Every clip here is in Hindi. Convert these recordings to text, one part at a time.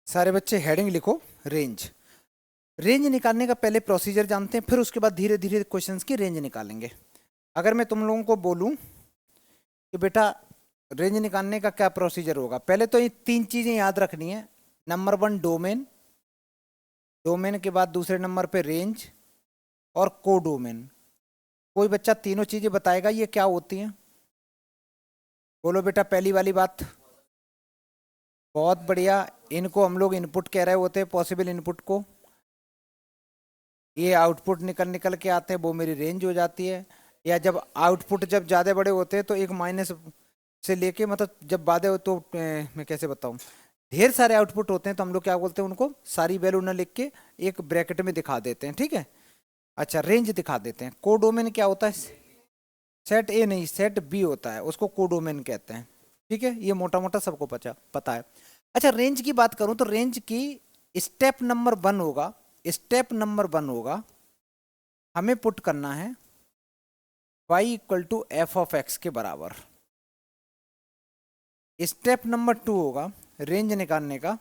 सारे बच्चे हेडिंग लिखो रेंज। रेंज निकालने का पहले प्रोसीजर जानते हैं, फिर उसके बाद धीरे धीरे क्वेश्चंस की रेंज निकालेंगे। अगर मैं तुम लोगों को बोलूं कि बेटा रेंज निकालने का क्या प्रोसीजर होगा, पहले तो ये तीन चीजें याद रखनी है। नंबर वन डोमेन, डोमेन के बाद दूसरे नंबर पे रेंज और कोडोमेन। कोई बच्चा तीनों चीजें बताएगा ये क्या होती हैं? बोलो बेटा पहली वाली बात। बहुत बढ़िया। इनको हम लोग इनपुट कह रहे होते हैं, पॉसिबल इनपुट को। ये आउटपुट निकल निकल के आते हैं, वो मेरी रेंज हो जाती है। या जब आउटपुट जब ज़्यादा बड़े होते हैं तो एक माइनस से लेके, मतलब जब बाधे हो तो मैं कैसे बताऊं, ढेर सारे आउटपुट होते हैं तो हम लोग क्या बोलते हैं, उनको सारी वैल्यू ना लिख के एक ब्रैकेट में दिखा देते हैं, ठीक है। अच्छा रेंज दिखा देते हैं। कोडोमेन क्या होता है? सेट ए नहीं, सेट बी होता है, उसको कोडोमेन कहते हैं, ठीक है। ये मोटा मोटा सबको पता है। अच्छा रेंज की बात करूं तो रेंज की स्टेप नंबर वन होगा, स्टेप नंबर वन होगा, हमें पुट करना है y equal to F of X के बराबर। स्टेप नंबर टू होगा रेंज निकालने का,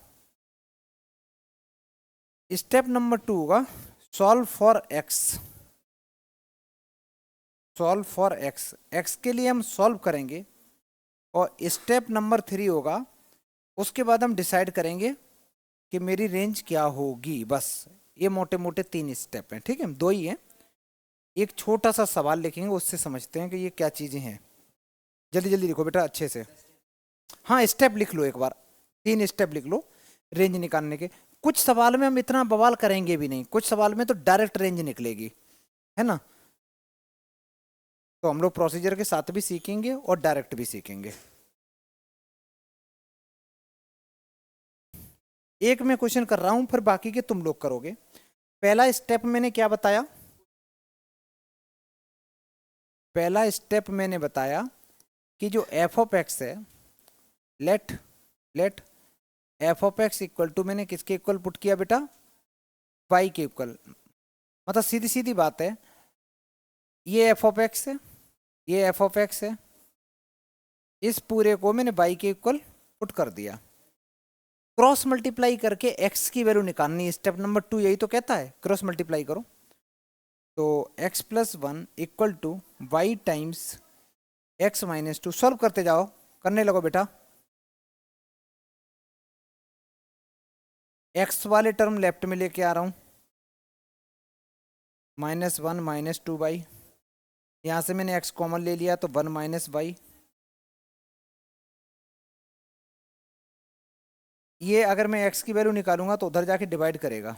स्टेप नंबर टू होगा solve for X. Solve for X, X के लिए हम सॉल्व करेंगे। और स्टेप नंबर थ्री होगा, उसके बाद हम डिसाइड करेंगे कि मेरी रेंज क्या होगी। बस ये मोटे मोटे तीन स्टेप हैं, ठीक है, दो ही हैं। एक छोटा सा सवाल लिखेंगे, उससे समझते हैं कि ये क्या चीज़ें हैं। जल्दी जल्दी लिखो बेटा अच्छे से। हाँ स्टेप लिख लो एक बार, तीन स्टेप लिख लो रेंज निकालने के। कुछ सवाल में हम इतना बवाल करेंगे भी नहीं, कुछ सवाल में तो डायरेक्ट रेंज निकलेगी, है ना। तो हम लोग प्रोसीजर के साथ भी सीखेंगे और डायरेक्ट भी सीखेंगे। एक मैं क्वेश्चन कर रहा हूं, फिर बाकी के तुम लोग करोगे। पहला स्टेप मैंने क्या बताया? पहला स्टेप मैंने बताया कि जो एफ ऑफ एक्स है, let let F of x equal to, मैंने किसके इक्वल पुट किया बेटा? वाई के इक्वल। मतलब सीधी सीधी बात है, ये एफ ऑफ एक्स है, ये एफ ऑफ एक्स है, इस पूरे को मैंने वाई के इक्वल पुट कर दिया। क्रॉस मल्टीप्लाई करके एक्स की वैल्यू निकालनी है। स्टेप नंबर टू यही तो कहता है, क्रॉस मल्टीप्लाई करो। तो x plus one equal to Y times x minus two. Solve करते जाओ, करने लगो बेटा। x वाले टर्म लेफ्ट में लेके आ रहा हूं, minus one minus two by, यहां से मैंने x कॉमन ले लिया तो वन माइनस बाई। ये अगर मैं x की वैल्यू निकालूंगा तो उधर जाके डिवाइड करेगा।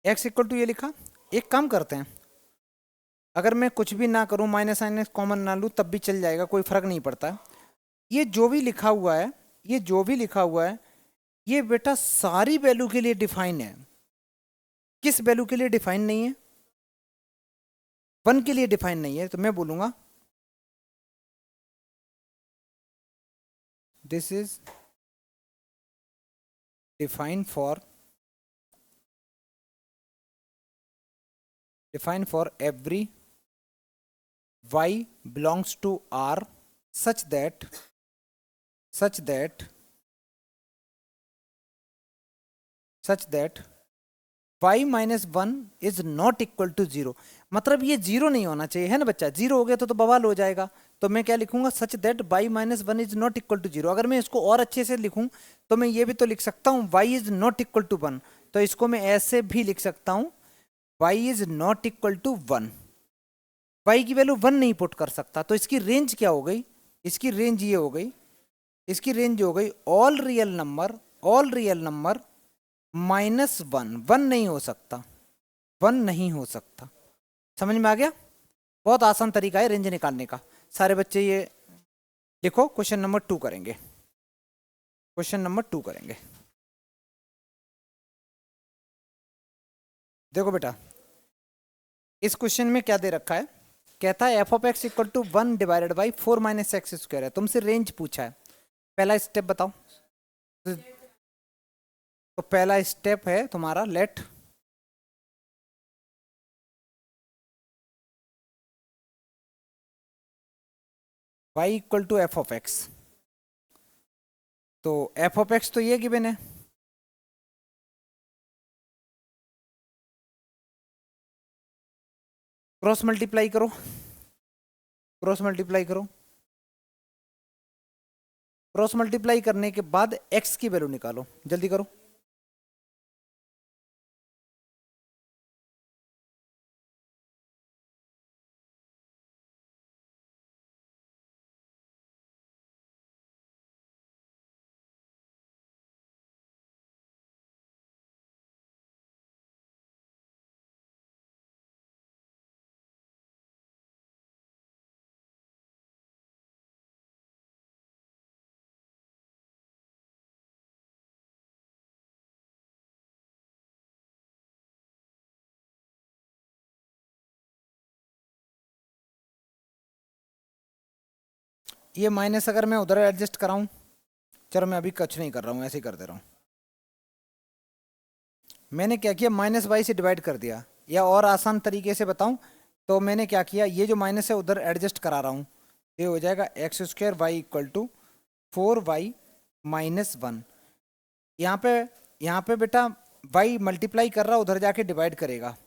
x इक्वल टू ये लिखा। एक काम करते हैं, अगर मैं कुछ भी ना करूं, माइनस माइनस कॉमन ना लूं तब भी चल जाएगा, कोई फर्क नहीं पड़ता। ये जो भी लिखा हुआ है, ये जो भी लिखा हुआ है, ये बेटा सारी वैल्यू के लिए डिफाइन है। किस वैल्यू के लिए डिफाइन नहीं है? वन के लिए डिफाइन नहीं है। तो मैं बोलूंगा this is define for every y belongs to R such that y minus one is not equal to zero. मतलब ये जीरो नहीं होना चाहिए, है ना बच्चा। जीरो हो गया तो बवाल हो जाएगा। तो मैं क्या लिखूंगा? Such that y minus one is not equal to zero. अगर मैं इसको और अच्छे से लिखूं तो मैं ये भी तो लिख सकता हूं y is not equal to one. तो इसको मैं ऐसे भी लिख सकता हूं y is not equal to one. y की वैल्यू वन नहीं पुट कर सकता, तो इसकी रेंज क्या हो गई? इसकी रेंज ये हो गई, इसकी रेंज हो गई all real number minus one. One नहीं हो सकता, वन नहीं हो सकता। समझ में आ गया? बहुत आसान तरीका है रेंज निकालने का। सारे बच्चे ये देखो, क्वेश्चन नंबर टू करेंगे। क्वेश्चन नंबर टू करेंगे। देखो बेटा, इस क्वेश्चन में क्या दे रखा है? कहता है f of x equal to one divided by four minus x square है। तुमसे रेंज पूछा है। पहला स्टेप बताओ। तो पहला स्टेप है तुम्हारा let y equal to F of x. तो एफ ऑफ एक्स तो ये गिवन है, क्रॉस मल्टीप्लाई करो, क्रॉस मल्टीप्लाई करो, क्रॉस मल्टीप्लाई करने के बाद x की वैल्यू निकालो, जल्दी करो। ये माइनस अगर मैं उधर एडजस्ट कराऊं, चलो मैं अभी कुछ नहीं कर रहा हूं, ऐसे ही कर दे रहा हूं। मैंने क्या किया, माइनस वाई से डिवाइड कर दिया, या और आसान तरीके से बताऊं तो मैंने क्या किया, ये जो माइनस है उधर एडजस्ट करा रहा हूं, ये हो जाएगा x square y equal to 4y minus 1। यहाँ पे बेटा y मल्टीप्लाई कर रहा, उधर जाके डिवाइड करेगा,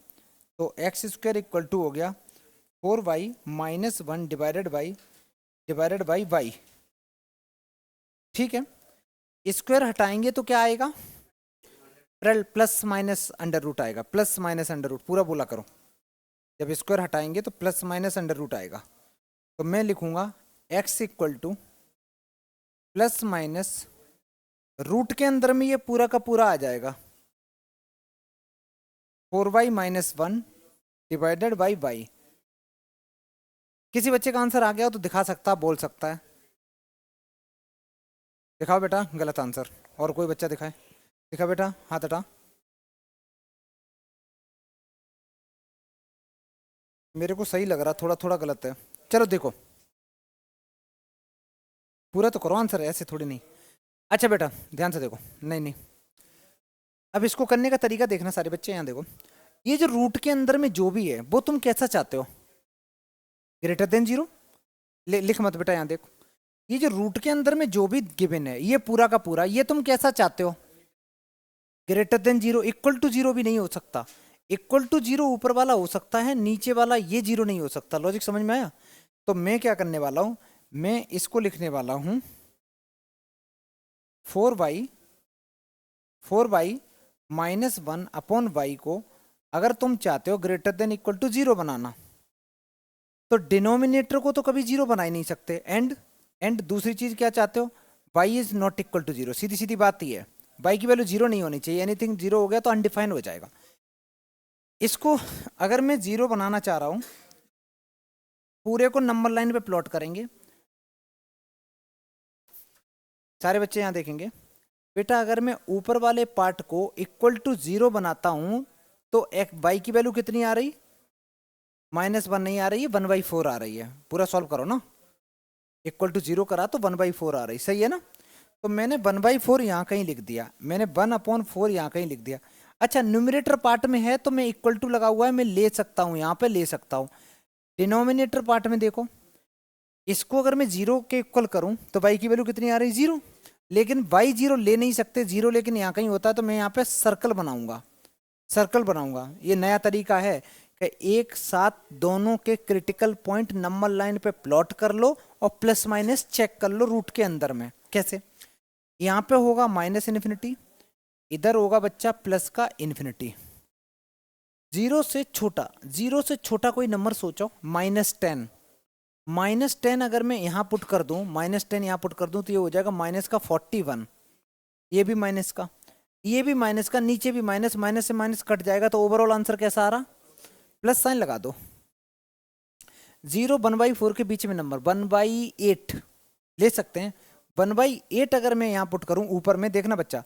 तो एक्स स्क्वायर इक्वल टू हो गया 4y minus 1 divided by y। ठीक है, स्क्वायर हटाएंगे तो क्या आएगा, प्लस माइनस अंडर रूट आएगा, प्लस माइनस अंडर रूट, पूरा बोला करो। जब स्क्वायर हटाएंगे तो प्लस माइनस अंडर रूट आएगा, तो मैं लिखूंगा x equal to plus minus root के अंदर में ये पूरा का पूरा आ जाएगा 4y minus 1 divided by y। किसी बच्चे का आंसर आ गया हो तो दिखा सकता, बोल सकता है, दिखाओ बेटा गलत आंसर, और कोई बच्चा दिखाए, दिखा बेटा, हाथ हटा। मेरे को सही लग रहा, थोड़ा थोड़ा गलत है, चलो देखो, पूरा तो करो आंसर, ऐसे थोड़ी नहीं। अच्छा बेटा ध्यान से देखो, नहीं नहीं, अब इसको करने का तरीका देखना सारे बच्चे, यहाँ देखो, ये जो रूट के अंदर में जो भी है वो तुम कैसा चाहते हो, ग्रेटर देन जीरो, लिख मत बेटा, यहाँ देखो, ये जो रूट के अंदर में जो भी गिवन है ये पूरा का पूरा, ये तुम कैसा चाहते हो, greater than zero, equal to zero भी नहीं हो सकता, इक्वल टू जीरो ऊपर वाला हो सकता है, नीचे वाला ये जीरो नहीं हो सकता, लॉजिक समझ में आया। तो मैं क्या करने वाला हूं, मैं इसको लिखने वाला हूं 4y माइनस 1 अपॉन वाई को, अगर तुम चाहते हो greater than equal to zero बनाना, तो डिनोमिनेटर को तो कभी जीरो बना ही नहीं सकते, एंड दूसरी चीज क्या चाहते हो, y is not equal to zero, सीधी सीधी बात ही है, y की वैल्यू जीरो नहीं होनी चाहिए, एनीथिंग जीरो हो गया तो अनडिफाइंड हो जाएगा। इसको अगर मैं जीरो बनाना चाह रहा हूं, पूरे को नंबर लाइन पे प्लॉट करेंगे, सारे बच्चे यहां देखेंगे बेटा, अगर मैं ऊपर वाले पार्ट को इक्वल टू जीरो बनाता हूं तो y की वैल्यू कितनी आ रही, माइनस 1 नहीं आ रही है, 1/4 आ रही है, पूरा सॉल्व करो ना, इक्वल टू जीरो करा तो 1/4 आ रही, सही है ना। तो मैंने 1/4 यहाँ कहीं लिख दिया, मैंने 1/4 यहाँ कहीं लिख दिया। अच्छा न्यूमरेटर पार्ट में है तो मैं इक्वल टू लगा हुआ है, मैं ले सकता हूँ, यहाँ पे ले सकता हूँ। डिनोमिनेटर पार्ट में देखो, इसको अगर मैं जीरो के इक्वल करूँ तो y की वैल्यू कितनी आ रही, जीरो, लेकिन y जीरो ले नहीं सकते, जीरो लेकिन यहाँ कहीं होता है, तो मैं यहाँ पे सर्कल बनाऊंगा, सर्कल बनाऊंगा। ये नया तरीका है कि एक साथ दोनों के क्रिटिकल पॉइंट नंबर लाइन पे प्लॉट कर लो और प्लस माइनस चेक कर लो रूट के अंदर में। कैसे, यहाँ पे होगा माइनस इन्फिनिटी, इधर होगा बच्चा प्लस का इन्फिनिटी, जीरो से छोटा कोई नंबर सोचो, -10, -10 अगर मैं यहाँ पुट कर दूं, -10 यहाँ पुट कर दूं तो ये हो जाएगा माइनस का 41, ये भी माइनस का, ये भी माइनस का, नीचे भी माइनस, माइनस से माइनस कट जाएगा, तो ओवरऑल आंसर कैसा आ रहा, प्लस साइन लगा दो। 0 1/4 के बीच में नंबर 1/8 ले सकते हैं, 1/8 अगर मैं यहाँ पुट करूँ ऊपर में, देखना बच्चा,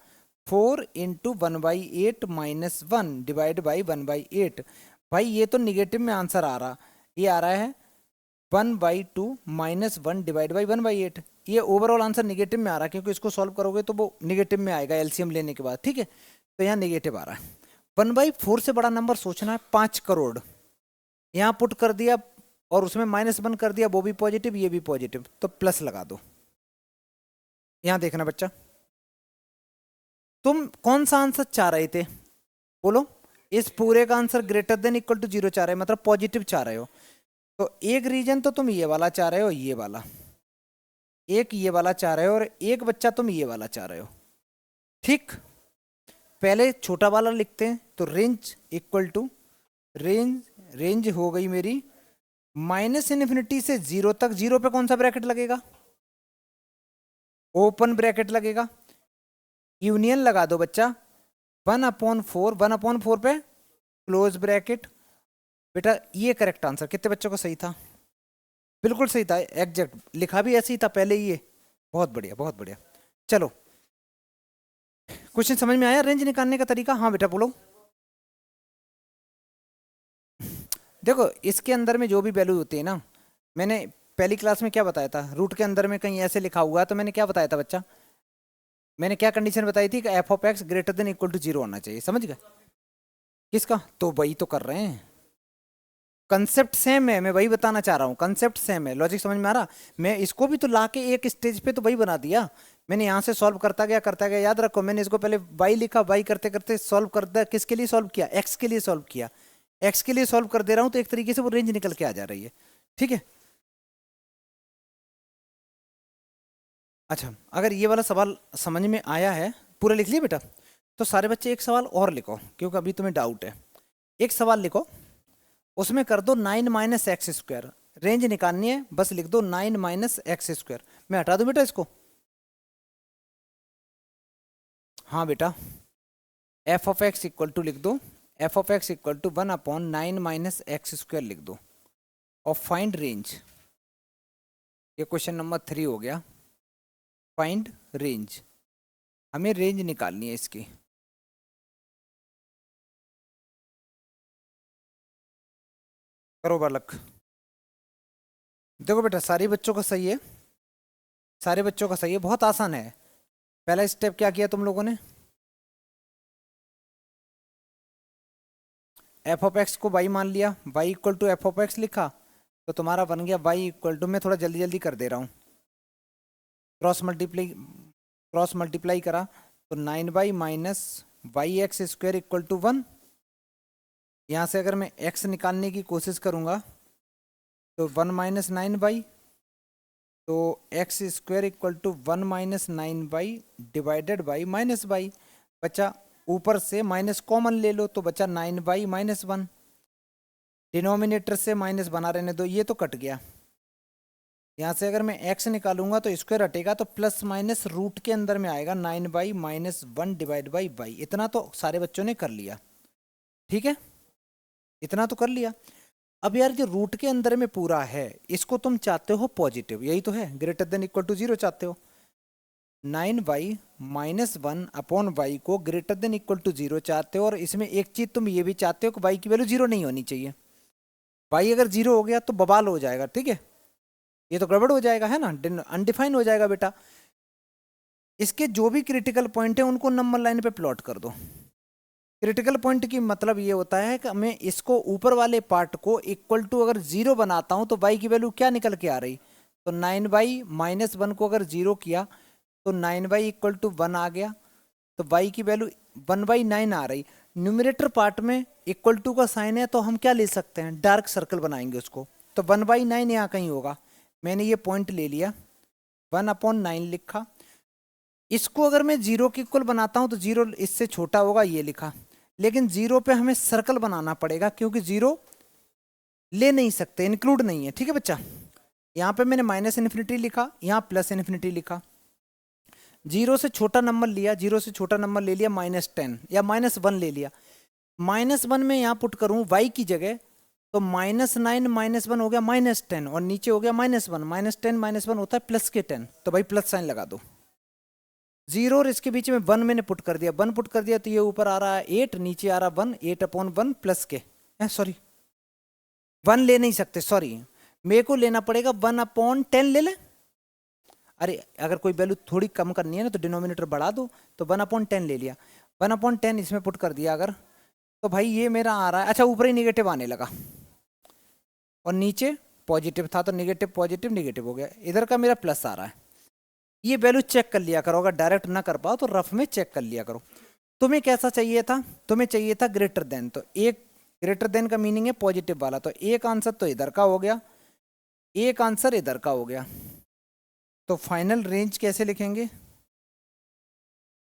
4 इंटू 1/8 माइनस 1 डिवाइड बाई 1/8, भाई ये तो निगेटिव में आंसर आ रहा, ये आ रहा है 1/2 माइनस 1 डिवाइड बाई 1/8, ये ओवरऑल आंसर निगेटिव में आ रहा है, क्योंकि इसको सॉल्व करोगे तो वो निगेटिव में आएगा एलसीएम लेने के बाद, ठीक है। तो यहाँ निगेटिव आ रहा है। 1/4 से बड़ा नंबर सोचना है, 5 करोड़। यहाँ पुट कर दिया और उसमें -1 कर दिया, वो भी पॉजिटिव ये भी पॉजिटिव, तो प्लस लगा दो। यहाँ देखना बच्चा, तुम कौन सा आंसर चाह रहे थे बोलो? इस पूरे का answer greater than equal to 0 चाह रहे हो, मतलब पॉजिटिव चाह रहे हो। तो एक रीजन तो तुम ये वाला चाह रहे हो, ये वाला, एक ये वाला चाह रहे हो, और एक बच्चा तुम ये वाला चाह रहे हो, ठीक। पहले छोटा वाला लिखते हैं, तो रेंज इक्वल टू रेंज हो गई मेरी -∞ से 0 तक। 0 पे कौन सा ब्रैकेट लगेगा? ओपन ब्रैकेट लगेगा। यूनियन लगा दो बच्चा, 1/4 पे क्लोज ब्रैकेट। बेटा ये करेक्ट आंसर, कितने बच्चों को सही था? बिल्कुल सही था, एग्जैक्ट लिखा भी ऐसे ही था पहले ये। बहुत बढ़िया बहुत बढ़िया। चलो क्वेश्चन समझ में आया? रेंज निकालने का तरीका? हाँ बेटा बोलो। देखो इसके अंदर में जो भी वैल्यू होती है ना, मैंने पहली क्लास में क्या बताया था, रूट के अंदर में कहीं ऐसे लिखा हुआ है, तो मैंने क्या बताया था बच्चा? मैंने क्या कंडीशन बताई थी कि f(x) greater than equal to 0 होना चाहिए, समझ गए? किसका? तो वही तो कर रहे हैं, कंसेप्ट सेम है, मैं वही बताना चाह रहा हूँ, कंसेप्ट सेम है। लॉजिक समझ में आ रहा? मैं इसको भी तो लाके एक स्टेज पे तो वही बना दिया। मैंने यहाँ से सॉल्व करता गया। याद रखो, मैंने इसको पहले y लिखा, y करते करते सॉल्व करता, किसके लिए सॉल्व किया? x के लिए सॉल्व किया। x के लिए सॉल्व कर दे रहा हूँ, तो एक तरीके से वो रेंज निकल के आ जा रही है, ठीक है। अच्छा, अगर ये वाला सवाल समझ में आया है, पूरा लिख लिया बेटा, तो सारे बच्चे एक सवाल और लिखो, क्योंकि अभी तुम्हें डाउट है। एक सवाल लिखो, उसमें कर दो 9 - x²। रेंज निकालनी है, बस लिख दो 9 - x²। मैं हटा दूं बेटा इसको? हाँ बेटा, f(x) इक्वल टू लिख दो, f(x) इक्वल टू 1/9 - x² लिख दो, और फाइंड रेंज। ये क्वेश्चन नंबर 3 हो गया, फाइंड रेंज। हमें रेंज निकालनी है इसकी। करो बालक। देखो बेटा सारे बच्चों का सही है, सारे बच्चों का सही है, बहुत आसान है। पहला स्टेप क्या किया तुम लोगों ने? f(x) को y मान लिया, y इक्वल टू f(x) लिखा, तो तुम्हारा बन गया y इक्वल टू, मैं थोड़ा जल्दी जल्दी कर दे रहा हूँ, क्रॉस मल्टीप्लाई करा, तो 9y - yx² इक्वल टू 1। यहाँ से अगर मैं x निकालने की कोशिश करूँगा, तो 1 - 9y, तो x² equal to 1 - 9y divided by -y। बच्चा ऊपर से माइनस कॉमन ले लो, तो बच्चा 9y - 1। डिनोमिनेटर से माइनस बना रहने दो, ये तो कट गया। यहाँ से अगर मैं x निकालूंगा तो स्क्वायर हटेगा, तो प्लस माइनस रूट के अंदर में आएगा 9y - 1 डिवाइड बाई y। इतना तो सारे बच्चों ने कर लिया, ठीक है, इतना तो कर लिया। अब यार जो रूट के अंदर में पूरा है, इसको तुम चाहते हो पॉजिटिव, यही तो है, ग्रेटर देन इक्वल टू 0 चाहते हो। 9y - 1/y को ग्रेटर देन इक्वल टू 0 चाहते हो, और इसमें एक चीज तुम ये भी चाहते हो कि y की वैल्यू 0 नहीं होनी चाहिए। y अगर 0 हो गया तो बवाल हो जाएगा, ठीक है, ये तो गड़बड़ हो जाएगा, है ना, अनडिफाइन हो जाएगा बेटा। इसके जो भी क्रिटिकल पॉइंट है उनको नंबर लाइन पे प्लॉट कर दो। क्रिटिकल पॉइंट की मतलब ये होता है कि मैं इसको ऊपर वाले पार्ट को इक्वल टू अगर 0 बनाता हूं, तो y की वैल्यू क्या निकल के आ रही? तो 9y - 1 को अगर 0 किया, तो 9y इक्वल टू 1 आ गया, तो y की वैल्यू 1/9 आ रही। न्यूमरेटर पार्ट में इक्वल टू का साइन है, तो हम क्या ले सकते हैं? डार्क सर्कल बनाएंगे उसको, तो 1/9 यहाँ कहीं होगा। मैंने ये पॉइंट ले लिया, 1/9 लिखा। इसको अगर मैं 0 के इक्वल बनाता हूं, तो 0 इससे छोटा होगा, ये लिखा। लेकिन 0 पे हमें सर्कल बनाना पड़ेगा, क्योंकि 0 ले नहीं सकते, इंक्लूड नहीं है, ठीक है बच्चा। यहाँ पे मैंने -∞ लिखा, यहाँ +∞ लिखा। 0 से छोटा नंबर लिया, 0 से छोटा नंबर ले लिया -10 या -1 ले लिया। -1 में यहाँ पुट करूँ y की जगह, तो -9 - 1 हो गया -10, और नीचे हो गया -1। -10 - 1 होता है प्लस के 10, तो भाई प्लस साइन लगा दो। 0 और इसके बीच में 1 मैंने पुट कर दिया, 1 पुट कर दिया, तो ये ऊपर आ रहा है 8, नीचे आ रहा 1, 8/1 प्लस के, सॉरी 1 ले नहीं सकते, सॉरी, मेरे को लेना पड़ेगा 1/10 ले ले। अरे अगर कोई वैल्यू थोड़ी कम करनी है ना तो डिनोमिनेटर बढ़ा दो, तो 1/10 ले लिया, 1/10 इसमें पुट कर दिया अगर, तो भाई ये मेरा आ रहा है, अच्छा ऊपर ही निगेटिव आने लगा और नीचे पॉजिटिव था तो निगेटिव पॉजिटिव निगेटिव हो गया, इधर का मेरा प्लस आ रहा है। ये वैल्यू चेक कर लिया करो, अगर डायरेक्ट ना कर पाओ तो रफ में चेक कर लिया करो। तुम्हें कैसा चाहिए था, तुम्हें चाहिए था ग्रेटर देन, तो एक ग्रेटर देन का मीनिंग है पॉजिटिव वाला, तो एक आंसर तो इधर का हो गया, एक आंसर इधर का हो गया। तो फाइनल रेंज कैसे लिखेंगे,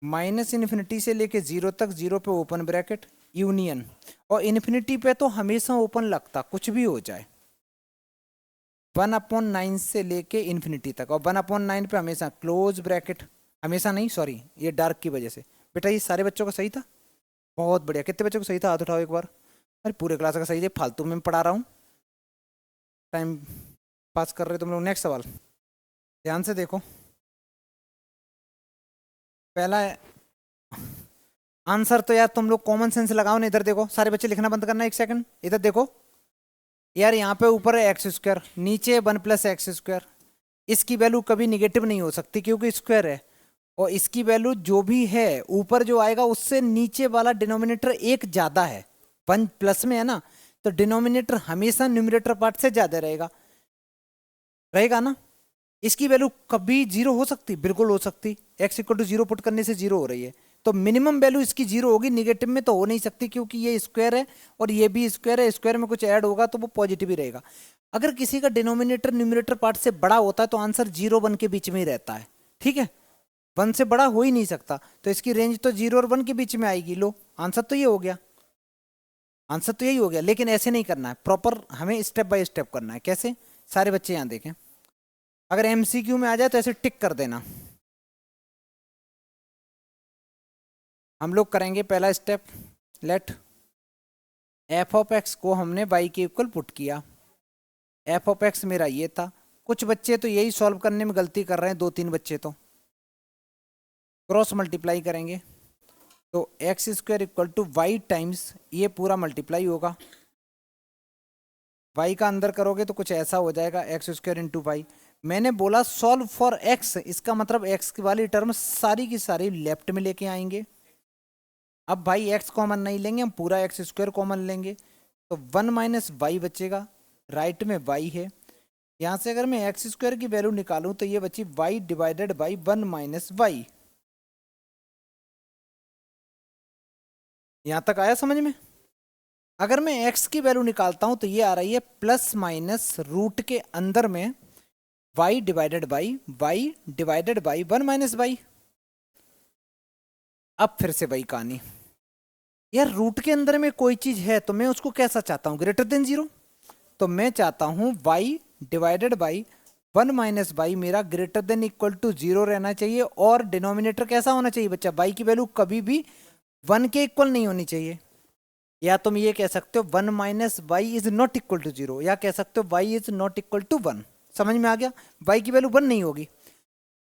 -इन्फिनिटी से लेके 0 तक, 0 पे ओपन ब्रैकेट यूनियन, और इन्फिनिटी पे तो हमेशा ओपन लगता कुछ भी हो जाए, 1/9 से लेके इन्फिनिटी तक, और 1/9 पे हमेशा क्लोज ब्रैकेट, हमेशा नहीं सॉरी ये डार्क की वजह से। बेटा ये सारे बच्चों का सही था, बहुत बढ़िया। कितने बच्चों को सही था, हाथ उठाओ एक बार। अरे पूरे क्लास का सही है, फालतू में पढ़ा रहा हूँ, टाइम पास कर रहे तुम लोग। नेक्स्ट सवाल ध्यान से देखो, पहला आंसर तो यार तुम लोग कॉमन सेंस लगाओ ना, इधर देखो, सारे बच्चे लिखना बंद करना, एक सेकंड इधर देखो यार, यहाँ पे ऊपर है एक्स स्क्वायर, नीचे 1+x², इसकी वैल्यू कभी निगेटिव नहीं हो सकती क्योंकि स्क्वायर है, और इसकी वैल्यू जो भी है ऊपर जो आएगा उससे नीचे वाला डिनोमिनेटर एक ज्यादा है, 1 प्लस में है ना, तो डिनोमिनेटर हमेशा न्यूमरेटर पार्ट से ज्यादा रहेगा, रहेगा ना। इसकी वैल्यू कभी 0 हो सकती, बिल्कुल हो सकती, x=0 पुट करने से 0 हो रही है, तो मिनिमम वैल्यू इसकी 0 होगी, निगेटिव में तो हो नहीं सकती क्योंकि ये स्क्वायर है और ये भी स्क्वायर है, स्क्वायर में कुछ ऐड होगा तो वो पॉजिटिव ही रहेगा। अगर किसी का डिनोमिनेटर न्यूमरेटर पार्ट से बड़ा होता है तो आंसर 0-1 के बीच में ही रहता है, ठीक है, 1 से बड़ा हो ही नहीं सकता, तो इसकी रेंज तो 0 और 1 के बीच में आएगी। लो आंसर तो ये हो गया, आंसर तो यही हो गया, लेकिन ऐसे नहीं करना है, प्रॉपर हमें स्टेप बाय स्टेप करना है। कैसे, सारे बच्चे यहाँ देखें, अगर एमसीक्यू में आ जाए तो ऐसे टिक कर देना। हम लोग करेंगे पहला स्टेप, लेट f(x) को हमने y के इक्वल पुट किया, f(x) मेरा ये था। कुछ बच्चे तो यही सॉल्व करने में गलती कर रहे हैं, 2-3 बच्चे तो क्रॉस मल्टीप्लाई करेंगे, तो x² = y टाइम्स ये पूरा मल्टीप्लाई होगा, y का अंदर करोगे तो कुछ ऐसा हो जाएगा, x² × y। मैंने बोला सॉल्व फॉर x, इसका मतलब x की वाली टर्म सारी की सारी लेफ्ट में लेके आएंगे। अब भाई x कॉमन नहीं लेंगे, हम पूरा x² कॉमन लेंगे, तो 1 - y बचेगा, राइट में y है, यहाँ से अगर मैं x² की वैल्यू निकालूं तो ये बची y डिवाइडेड बाई 1 - y। यहाँ तक आया समझ में। अगर मैं x की वैल्यू निकालता हूं तो ये आ रही है प्लस माइनस रूट के अंदर में y डिवाइडेड बाई 1 - y। अब फिर से वही कहानी यार, रूट के अंदर में कोई चीज है तो मैं उसको कैसा चाहता हूं, ग्रेटर देन 0, तो मैं चाहता हूं y डिवाइडेड बाई 1 - y मेरा ग्रेटर देन इक्वल टू 0 रहना चाहिए, और डिनोमिनेटर कैसा होना चाहिए बच्चा, y की वैल्यू कभी भी 1 के इक्वल नहीं होनी चाहिए। या तुम ये कह सकते हो 1 - y is not equal to 0, या कह सकते हो y is not equal to 1। समझ में आ गया, y की वैल्यू 1 नहीं होगी।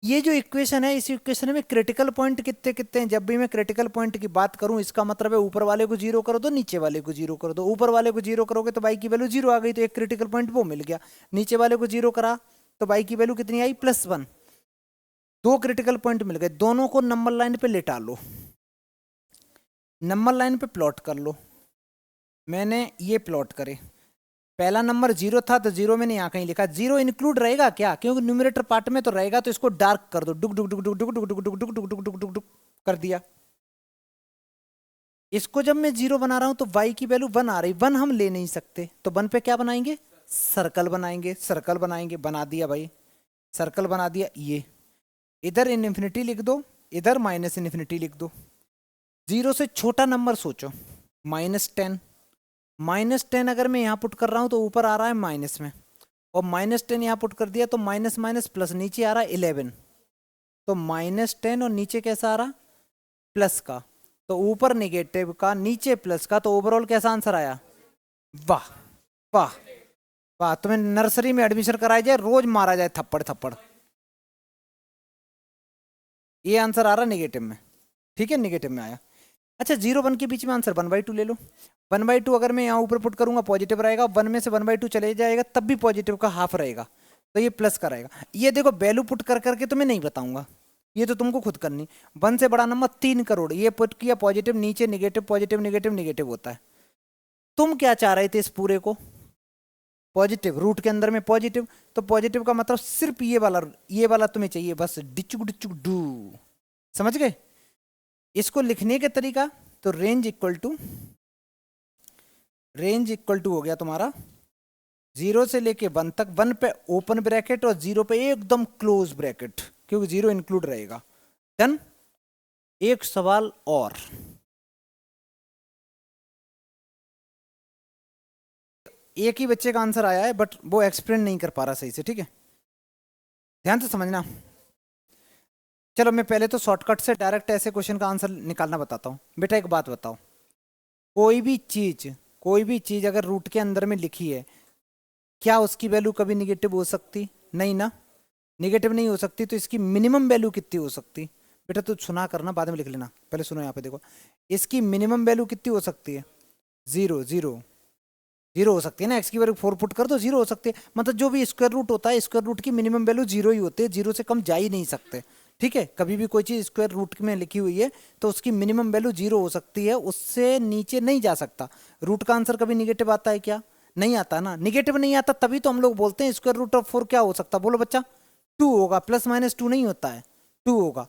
ये जो इक्वेशन है, इस इक्वेशन में क्रिटिकल पॉइंट कितने कितने हैं, जब भी मैं क्रिटिकल पॉइंट की बात करूं इसका मतलब है ऊपर वाले को 0 कर दो, नीचे वाले को 0 कर दो। ऊपर वाले को 0 करोगे तो y की वैल्यू 0 आ गई, तो एक क्रिटिकल पॉइंट वो मिल गया। नीचे वाले को 0 करा तो y की वैल्यू कितनी आई, +1। 2 क्रिटिकल पॉइंट मिल गए, दोनों को नंबर लाइन पे लेटा लो, नंबर लाइन पे प्लॉट कर लो। मैंने ये प्लॉट करे, पहला नंबर 0 था तो 0 मैंने यहाँ कहीं लिखा, 0 इंक्लूड रहेगा क्या, क्योंकि न्यूमरेटर पार्ट में तो रहेगा, तो इसको डार्क कर दो, डुक डुक डुक डुक डुक डुक डुक डुक डुक डुक डुक डुक डुक डुक कर दिया। इसको जब मैं 0 बना रहा हूं तो y की वैल्यू 1 आ रही, 1 हम ले नहीं सकते, तो 1 पे क्या बनाएंगे, सर्कल बनाएंगे, सर्कल बनाएंगे, बना दिया भाई, सर्कल बना दिया। ये इधर इनफिनिटी लिख दो, इधर -इन्फिनिटी लिख दो। 0 से छोटा नंबर सोचो, -10, -10 अगर मैं यहाँ पुट कर रहा हूँ तो ऊपर आ रहा है माइनस में, और -10 यहाँ पुट कर दिया तो माइनस माइनस प्लस, नीचे आ रहा है 11, तो -10 और नीचे कैसा आ रहा, प्लस का, तो ऊपर नेगेटिव का नीचे प्लस का, तो ओवरऑल कैसा आंसर आया, वाह वाह वाह। तुम्हें नर्सरी में एडमिशन कराया जाए, रोज मारा जाए थप्पड़ थप्पड़, ये आंसर आ रहा नेगेटिव में, ठीक है, नेगेटिव में आया। अच्छा 0-1 के बीच में आंसर 1/2 ले लो, 1/2 अगर मैं यहाँ ऊपर पुट करूंगा पॉजिटिव रहेगा, 1 में से 1/2 चले जाएगा तब भी पॉजिटिव का हाफ रहेगा, तो ये प्लस का रहेगा। ये देखो वैल्यू पुट कर करके तो मैं नहीं बताऊंगा, ये तो तुमको खुद करनी। 1 से बड़ा नंबर 3 करोड़, ये पुट किया पॉजिटिव, नीचे निगेटिव पॉजिटिव निगेटिव निगेटिव होता है। तुम क्या चाह रहे थे इस पूरे को? पॉजिटिव, रूट के अंदर में पॉजिटिव, तो पॉजिटिव का मतलब सिर्फ ये वाला तुम्हें चाहिए बस, डिचुक डिचुक डू। समझ गए? इसको लिखने के तरीका, तो रेंज इक्वल टू हो गया तुम्हारा 0 से लेके 1 तक, 1 पे ओपन ब्रैकेट और 0 पे एकदम क्लोज ब्रैकेट, क्योंकि 0 इंक्लूड रहेगा। डन। एक सवाल और, एक ही बच्चे का आंसर आया है बट वो एक्सप्लेन नहीं कर पा रहा सही से, ठीक है, ध्यान से समझना। चलो मैं पहले तो शॉर्टकट से डायरेक्ट ऐसे क्वेश्चन का आंसर निकालना बताता हूँ। बेटा एक बात बताओ, कोई भी चीज अगर रूट के अंदर में लिखी है, क्या उसकी वैल्यू कभी निगेटिव हो सकती? नहीं ना, निगेटिव नहीं हो सकती। तो इसकी मिनिमम वैल्यू कितनी हो सकती? बेटा तू सुना करना, बाद में लिख लेना, पहले सुनो। यहाँ पे देखो, इसकी मिनिमम वैल्यू कितनी हो सकती है? 0 0 0 हो सकती है ना। एक्स की वैल्यू 4 पुट कर दो, 0 हो सकती है। मतलब जो भी स्क्वायर रूट होता है, स्क्वायर रूट की मिनिमम वैल्यू 0 ही होती है, 0 से कम जा ही नहीं सकते, ठीक है। कभी भी कोई चीज स्क्वायर रूट में लिखी हुई है तो उसकी मिनिमम वैल्यू 0 हो सकती है, उससे नीचे नहीं जा सकता। रूट का आंसर कभी निगेटिव आता है क्या? नहीं आता ना। निगेटिव नहीं आता तभी तो हम लोग बोलते हैं स्क्वायर रूट ऑफ 4 क्या हो सकता, बोलो बच्चा? 2 होगा, प्लस माइनस 2 नहीं होता है, 2 होगा,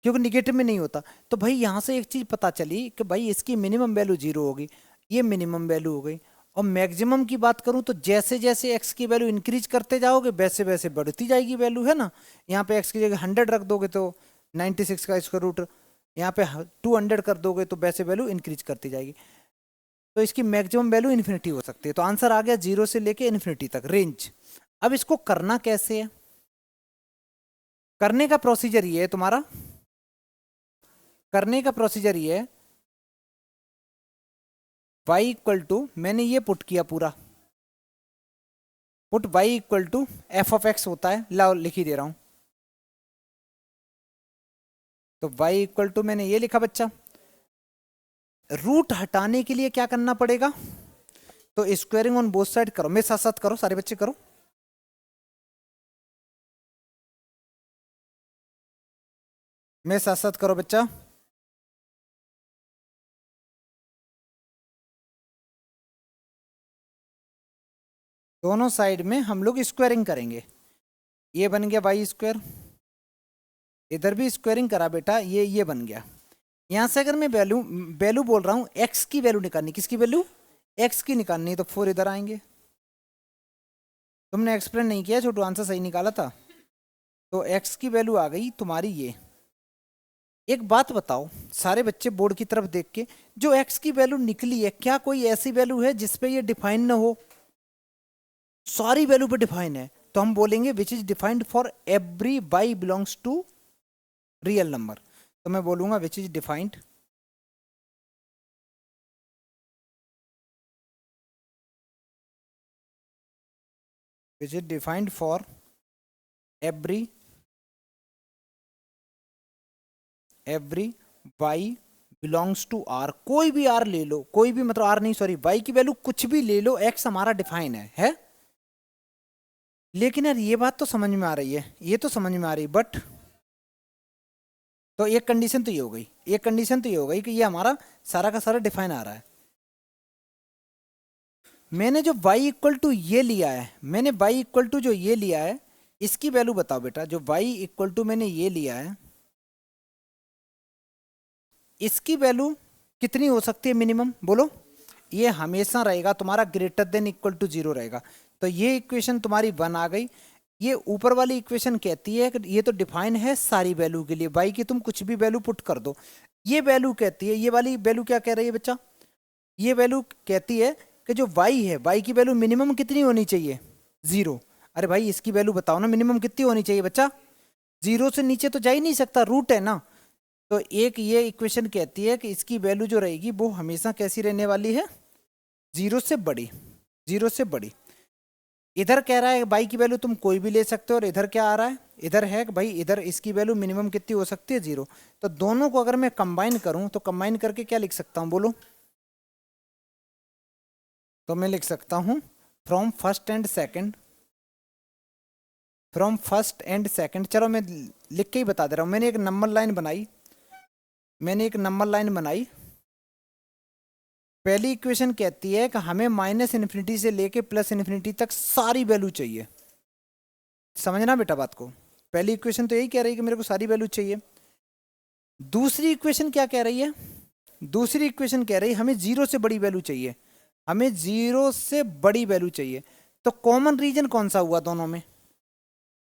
क्योंकि निगेटिव में नहीं होता। तो भाई यहाँ से एक चीज पता चली कि भाई इसकी मिनिमम वैल्यू 0 होगी, ये मिनिमम वैल्यू हो गई। और मैक्सिमम की बात करूं तो जैसे जैसे एक्स की वैल्यू इंक्रीज करते जाओगे वैसे वैसे बढ़ती जाएगी वैल्यू, है ना। यहाँ पे एक्स की जगह 100 रख दोगे तो 96 का स्क्वायर रूट, यहाँ पे 200 कर दोगे तो वैसे वैल्यू इंक्रीज करती जाएगी। तो इसकी मैक्सिमम वैल्यू इन्फिनिटी हो सकती है। तो आंसर आ गया 0 से लेके इन्फिनिटी तक रेंज। अब इसको करना कैसे है? करने का प्रोसीजर ये है तुम्हारा, करने का प्रोसीजर ये है, y इक्वल टू, मैंने ये पुट किया पूरा, put y equal to F of x होता है, लाओ लिख ही दे रहा हूं। तो y इक्वल टू मैंने ये लिखा बच्चा। रूट हटाने के लिए क्या करना पड़ेगा? तो स्क्वायरिंग ऑन बोथ साइड करो, मेरे साथ साथ करो, सारे बच्चे करो। मेरे साथ साथ करो बच्चा। दोनों साइड में हम लोग स्क्वायरिंग करेंगे। ये बन गया वाई स्क्वायर, इधर भी स्क्वायरिंग करा बेटा, ये बन गया। यहां से अगर मैं वैल्यू वैल्यू बोल रहा हूं, एक्स की वैल्यू निकालनी, किसकी वैल्यू? एक्स की निकालनी, तो 4 इधर आएंगे। तुमने एक्सप्लेन नहीं किया छोटू, आंसर सही निकाला था। तो एक्स की वैल्यू आ गई तुम्हारी ये। एक बात बताओ सारे बच्चे बोर्ड की तरफ देख के, जो एक्स की वैल्यू निकली है, क्या कोई ऐसी वैल्यू है जिसपे ये डिफाइन ना हो? सारी वैल्यू पे डिफाइन है। तो हम बोलेंगे which is defined for every y belongs to real number. तो मैं बोलूंगा which is defined for every y belongs to R. कोई भी आर ले लो, कोई भी, मतलब आर नहीं सॉरी, वाई की वैल्यू कुछ भी ले लो, एक्स हमारा डिफाइन है? लेकिन यार ये बात तो समझ में आ रही है, ये तो समझ में आ रही है, बट तो एक कंडीशन तो ये हो गई, एक कंडीशन तो ये हो गई कि ये हमारा सारा का सारा डिफाइन आ रहा है। मैंने जो y इक्वल टू ये लिया है, मैंने y इक्वल टू जो ये लिया है, इसकी वैल्यू बताओ बेटा। जो y इक्वल टू मैंने ये लिया है, इसकी वैल्यू कितनी हो सकती है मिनिमम, बोलो? ये हमेशा रहेगा तुम्हारा ग्रेटर देन इक्वल टू 0 रहेगा। तो ये इक्वेशन तुम्हारी 1 आ गई। ये ऊपर वाली इक्वेशन कहती है कि ये तो डिफाइन है सारी वैल्यू के लिए, y की तुम कुछ भी वैल्यू पुट कर दो। ये वैल्यू कहती है, ये वाली वैल्यू क्या कह रही है बच्चा? ये वैल्यू कहती है कि जो y है, y की वैल्यू मिनिमम कितनी होनी चाहिए? 0। अरे भाई इसकी वैल्यू बताओ ना, मिनिमम कितनी होनी चाहिए बच्चा? 0 से नीचे तो जा ही नहीं सकता, रूट है ना। तो एक ये इक्वेशन कहती है कि इसकी वैल्यू जो रहेगी वो हमेशा कैसी रहने वाली है? 0 से बड़ी, 0 से बड़ी। इधर कह रहा है y की वैल्यू तुम कोई भी ले सकते हो, और इधर क्या आ रहा है? इधर है कि भाई इधर इसकी वैल्यू मिनिमम कितनी हो सकती है? 0। तो दोनों को अगर मैं कंबाइन करूं तो कंबाइन करके क्या लिख सकता हूं, बोलो? तो मैं लिख सकता हूं from first and second from first and second. चलो मैं लिख के ही बता दे रहा हूँ। मैंने एक नंबर लाइन बनाई। पहली इक्वेशन कहती है कि हमें माइनस इन्फिनिटी से लेके प्लस इन्फिनिटी तक सारी वैल्यू चाहिए। समझना बेटा बात को। पहली इक्वेशन तो यही कह रही है कि मेरे को सारी वैल्यू चाहिए। दूसरी इक्वेशन क्या कह रही है? दूसरी इक्वेशन कह रही है हमें जीरो से बड़ी वैल्यू चाहिए। हमें जीरो से बड़ी वैल्यू चाहिए। तो कॉमन रीजन कौन सा हुआ दोनों में?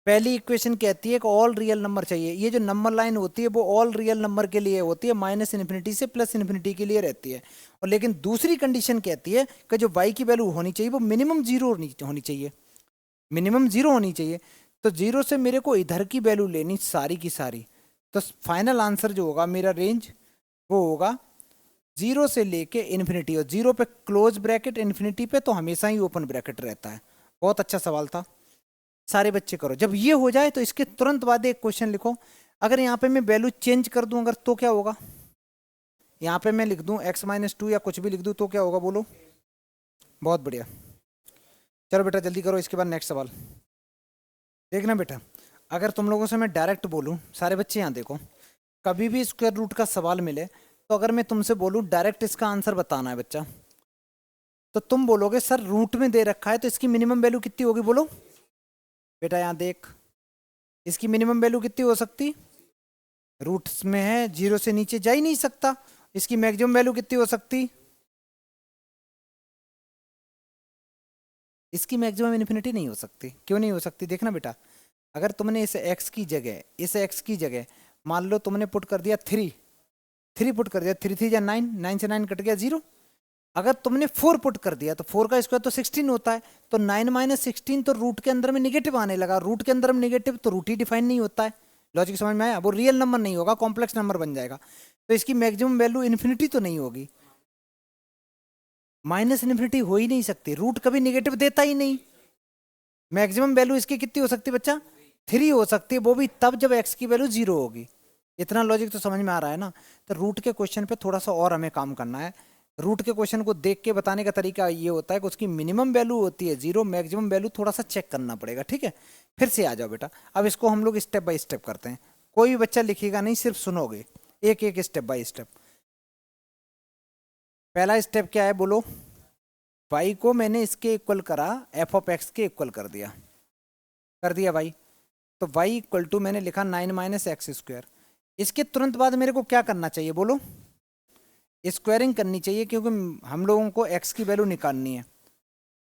पहली इक्वेशन कहती है कि ऑल रियल नंबर चाहिए। ये जो नंबर लाइन होती है वो ऑल रियल नंबर के लिए होती है, माइनस इन्फिनिटी से प्लस इन्फिनिटी के लिए रहती है। और लेकिन दूसरी कंडीशन कहती है कि जो y की वैल्यू होनी चाहिए वो मिनिमम जीरो होनी चाहिए। मिनिमम जीरो होनी चाहिए। तो जीरो से मेरे को इधर की वैल्यू लेनी सारी की सारी। तो फाइनल आंसर जो होगा मेरा रेंज वो होगा जीरो से लेके इन्फिनिटी। और जीरो पे क्लोज ब्रैकेट, इन्फिनिटी पे तो हमेशा ही ओपन ब्रैकेट रहता है। बहुत अच्छा सवाल था, सारे बच्चे करो। जब ये हो जाए तो इसके तुरंत बाद एक क्वेश्चन लिखो। अगर यहाँ पे मैं वैल्यू चेंज कर दूं अगर, तो क्या होगा? यहाँ पे मैं लिख दूं x-2 या कुछ भी लिख दूं तो क्या होगा बोलो? बहुत बढ़िया। चलो बेटा जल्दी करो, इसके बाद नेक्स्ट सवाल देखना बेटा। अगर तुम लोगों से मैं डायरेक्ट बोलूं, सारे बच्चे यहाँ देखो, कभी भी स्क्वायर रूट का सवाल मिले तो अगर मैं तुमसे बोलूं डायरेक्ट इसका आंसर बताना है बच्चा, तो तुम बोलोगे सर रूट में दे रखा है तो इसकी मिनिमम वैल्यू कितनी होगी बोलो? बेटा यहाँ देख, इसकी मिनिमम वैल्यू कितनी हो सकती? रूट्स में है, जीरो से नीचे जा ही नहीं सकता। इसकी मैक्सिमम वैल्यू कितनी हो सकती? इसकी मैक्सिमम इन्फिनिटी नहीं हो सकती। क्यों नहीं हो सकती? देखना बेटा, अगर तुमने इस x की जगह मान लो तुमने पुट कर दिया 3 पुट कर दिया, 3 या 9, 9 से 9 कट गया 0। अगर तुमने 4 पुट कर दिया तो 4 का स्क्वायर तो 16 होता है। तो 9 माइनस 16 तो रूट के अंदर में निगेटिव आने लगा। रूट के अंदर में निगेटिव तो रूट ही डिफाइन नहीं होता है। लॉजिक समझ में आया? वो रियल नंबर नहीं होगा, कॉम्प्लेक्स नंबर बन जाएगा। तो इसकी मैक्सिमम वैल्यू इन्फिनिटी तो नहीं होगी, माइनस इन्फिनिटी हो ही नहीं सकती। रूट कभी निगेटिव देता ही नहीं। मैक्सिमम वैल्यू इसकी कितनी हो सकती है बच्चा? 3 हो सकती है, वो भी तब जब x की वैल्यू 0 होगी। इतना लॉजिक तो समझ में आ रहा है ना? तो रूट के क्वेश्चन पे थोड़ा सा और हमें काम करना है। रूट के क्वेश्चन को देख के बताने का तरीका ये होता है कि उसकी मिनिमम वैल्यू होती है 0, मैक्सिमम वैल्यू थोड़ा सा चेक करना पड़ेगा। ठीक है, फिर से आ जाओ बेटा। अब इसको हम लोग स्टेप बाय स्टेप करते हैं। कोई भी बच्चा लिखेगा नहीं, सिर्फ सुनोगे, एक एक स्टेप बाय स्टेप। पहला स्टेप क्या है बोलो? y को मैंने इसके इक्वल करा, f ऑफ x के इक्वल कर दिया भाई। तो y इक्वल टू मैंने लिखा 9 माइनस एक्स स्क्वायर। इसके तुरंत बाद मेरे को क्या करना चाहिए बोलो? स्क्वायरिंग करनी चाहिए, क्योंकि हम लोगों को x की वैल्यू निकालनी है।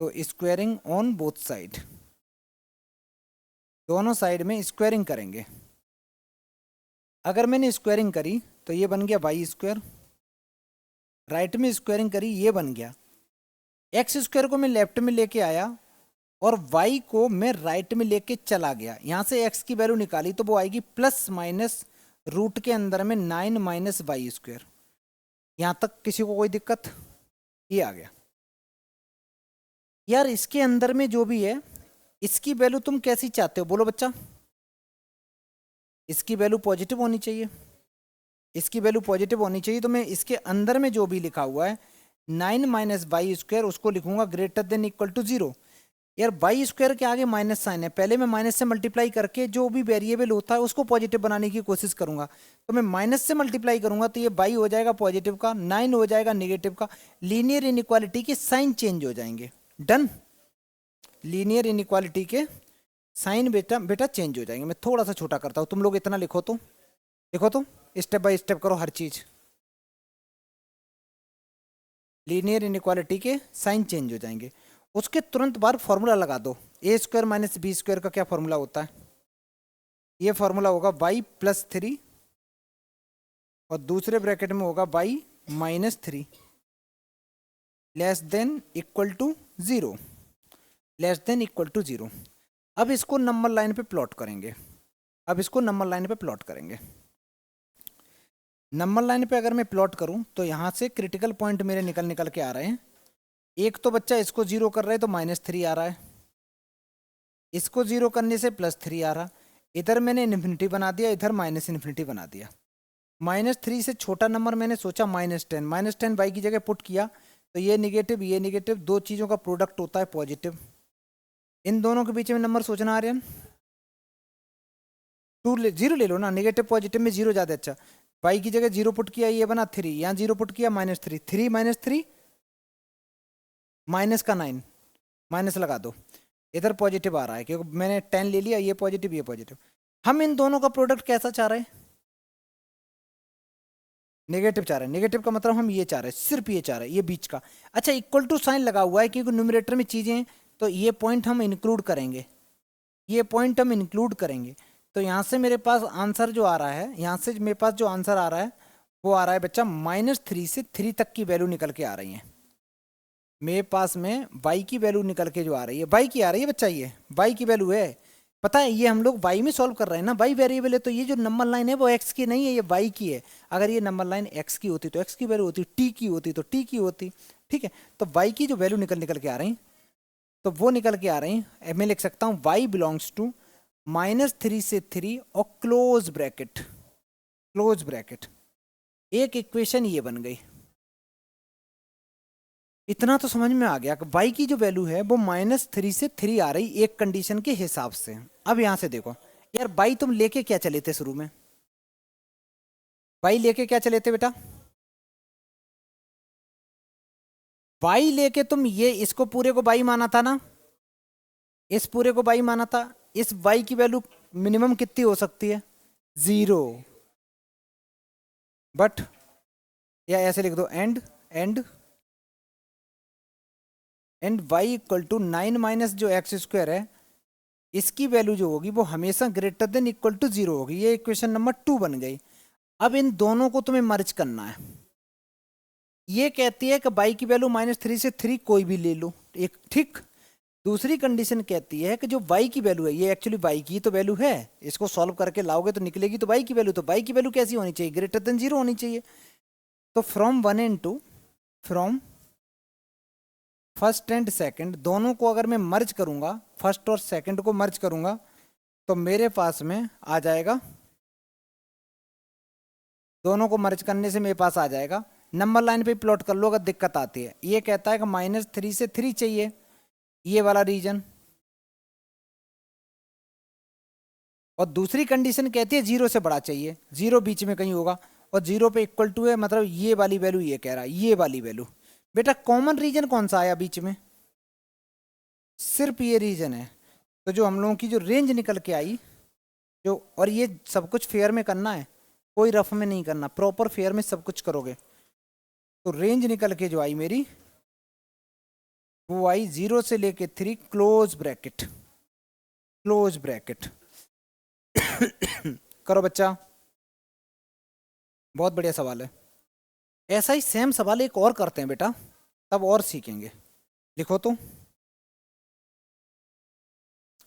तो स्क्वायरिंग ऑन बोथ साइड, दोनों साइड में स्क्वायरिंग करेंगे। अगर मैंने स्क्वायरिंग करी तो ये बन गया वाई स्क्वायर। राइट में स्क्वायरिंग करी, ये बन गया। एक्स स्क्वायर को मैं लेफ्ट में लेके आया और y को मैं राइट में लेके चला गया। यहाँ से x की वैल्यू निकाली तो वो आएगी प्लस माइनस रूट के अंदर में 9 माइनस वाई स्क्वायर। यहाँ तक किसी को कोई दिक्कत? ये आ गया यार। इसके अंदर में जो भी है इसकी वैल्यू तुम कैसी चाहते हो बोलो बच्चा? इसकी वैल्यू पॉजिटिव होनी चाहिए। इसकी वैल्यू पॉजिटिव होनी चाहिए। तो मैं इसके अंदर में जो भी लिखा हुआ है 9 माइनस वाई स्क्वायर, उसको लिखूंगा ग्रेटर देन इक्वल टू 0। यार वाई स्क्वायर के आगे माइनस साइन है, पहले मैं माइनस से मल्टीप्लाई करके जो भी वेरिएबल होता है उसको पॉजिटिव बनाने की कोशिश करूंगा। तो मैं माइनस से मल्टीप्लाई करूंगा तो ये वाई हो जाएगा पॉजिटिव का, 9 हो जाएगा नेगेटिव का। लीनियर इनइक्वालिटी के साइन चेंज हो जाएंगे। डन? लीनियर इनइक्वालिटी के साइन बेटा चेंज हो जाएंगे। मैं थोड़ा सा छोटा करता हूँ, तुम लोग इतना लिखो तो स्टेप बाय स्टेप करो हर चीज। लीनियर इनइक्वालिटी के साइन चेंज हो जाएंगे। उसके तुरंत बाद फॉर्मूला लगा दो। ए स्क्वायर माइनस बी स्क्वायर का क्या फॉर्मूला होता है? ये फॉर्मूला होगा y प्लस 3 और दूसरे ब्रैकेट में होगा y minus 3 less than equal to 0, less than equal to 0। अब इसको नंबर लाइन पे प्लॉट करेंगे। नंबर लाइन पे अगर मैं प्लॉट करूं तो यहाँ से क्रिटिकल पॉइंट मेरे निकल के आ रहे हैं। एक तो बच्चा इसको 0 कर रहा है तो -3 आ रहा है, इसको 0 करने से +3 आ रहा। इधर मैंने इन्फिनिटी बना दिया, इधर माइनस इन्फिनिटी बना दिया। -3 से छोटा नंबर मैंने सोचा -10 y की जगह पुट किया तो ये निगेटिव, दो चीज़ों का प्रोडक्ट होता है पॉजिटिव। इन दोनों के बीच में नंबर सोचना आर्यन, टू जीरो ले लो ना, नेगेटिव पॉजिटिव में जीरो ज़्यादा अच्छा। वाई की जगह जीरो पुट किया, ये बना 3, यहाँ जीरो पुट किया -3, 3 - 3 माइनस का 9, माइनस लगा दो। इधर पॉजिटिव आ रहा है क्योंकि मैंने 10 ले लिया, ये पॉजिटिव ये पॉजिटिव। हम इन दोनों का प्रोडक्ट कैसा चाह रहे हैं? नेगेटिव चाह रहे हैं। नेगेटिव का मतलब हम ये चाह रहे हैं, सिर्फ ये चाह रहे हैं, ये बीच का। अच्छा, इक्वल टू साइन लगा हुआ है क्योंकि न्यूमरेटर में चीज़ें हैं, तो ये पॉइंट हम इंक्लूड करेंगे, ये पॉइंट हम इंक्लूड करेंगे। तो यहाँ से मेरे पास आंसर जो आ रहा है, यहाँ से मेरे पास जो आंसर आ रहा है वो आ रहा है बच्चा -3 से 3 तक की वैल्यू निकल के आ रही है मेरे पास में। y की वैल्यू निकल के जो आ रही है, y की आ रही है बच्चा, ये y की वैल्यू है। पता है ये हम लोग y में सॉल्व कर रहे हैं ना, y वेरिएबल है, तो ये जो नंबर लाइन है वो x की नहीं है, ये y की है। अगर ये नंबर लाइन x की होती तो x की वैल्यू होती, t की होती तो t की होती। ठीक है, तो y की जो वैल्यू निकल के आ रही, तो वो निकल के आ रही। मैं लिख सकता हूँ y बिलोंग्स टू -3 से 3 और क्लोज ब्रैकेट, क्लोज ब्रैकेट। एक इक्वेशन ये बन गई। इतना तो समझ में आ गया कि y की जो वैल्यू है वो -3 से 3 आ रही एक कंडीशन के हिसाब से। अब यहां से देखो यार, y तुम लेके क्या चले थे शुरू में? y लेके क्या चले थे बेटा? y लेके तुम ये इसको पूरे को y माना था ना, इस पूरे को y माना था। इस y की वैल्यू मिनिमम कितनी हो सकती है? 0। बट या ऐसे लिख दो, and y equal to 9 minus जो एक्स स्क्वायर है, इसकी वैल्यू जो होगी वो हमेशा ग्रेटर देन इक्वल टू 0 होगी। ये इक्वेशन नंबर 2 बन गई। अब इन दोनों को तुम्हें मर्ज करना है। ये कहती है कि y की वैल्यू -3 से 3 कोई भी ले लो, एक ठीक। दूसरी कंडीशन कहती है कि जो y की वैल्यू है, ये एक्चुअली y की तो वैल्यू है, इसको सॉल्व करके लाओगे तो निकलेगी तो y की वैल्यू, तो y की वैल्यू कैसी होनी चाहिए? ग्रेटर देन 0 होनी चाहिए। तो from 1 and 2, from first and second, दोनों को अगर मैं मर्ज करूंगा, फर्स्ट और सेकंड को मर्ज करूंगा, तो मेरे पास में आ जाएगा, दोनों को मर्ज करने से मेरे पास आ जाएगा। नंबर लाइन पे प्लॉट कर लो अगर दिक्कत आती है। ये कहता है कि -3 से 3 चाहिए, ये वाला रीजन। और दूसरी कंडीशन कहती है 0 से बड़ा चाहिए, 0 बीच में कहीं होगा, और 0 पे इक्वल टू है, मतलब ये वाली वैल्यू ये कह रहा है, ये वाली वैल्यू। बेटा कॉमन रीजन कौन सा आया बीच में? सिर्फ ये रीजन है। तो जो हम लोगों की जो रेंज निकल के आई, जो, और ये सब कुछ फेयर में करना है, कोई रफ में नहीं करना, प्रॉपर फेयर में सब कुछ करोगे। तो रेंज निकल के जो आई मेरी, वो आई 0 से लेके 3, क्लोज ब्रैकेट, क्लोज ब्रैकेट। करो बच्चा, बहुत बढ़िया सवाल है। ऐसा ही सेम सवाल एक और करते हैं बेटा, तब और सीखेंगे। लिखो तो,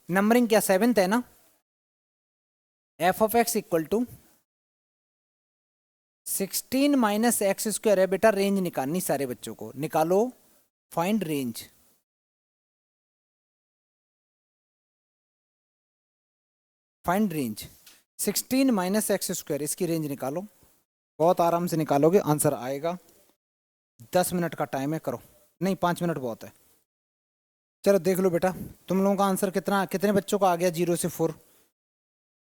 नंबरिंग क्या 7th है ना? f(x) equal to 16 minus x square है बेटा। रेंज निकालनी सारे बच्चों को, निकालो, find range. Find range 16 minus x square, इसकी रेंज निकालो। बहुत आराम से निकालोगे, आंसर आएगा। 10 मिनट का टाइम है, करो। नहीं, 5 मिनट बहुत है। चलो देख लो बेटा, तुम लोगों का आंसर कितना, कितने बच्चों का आ गया 0 से 4?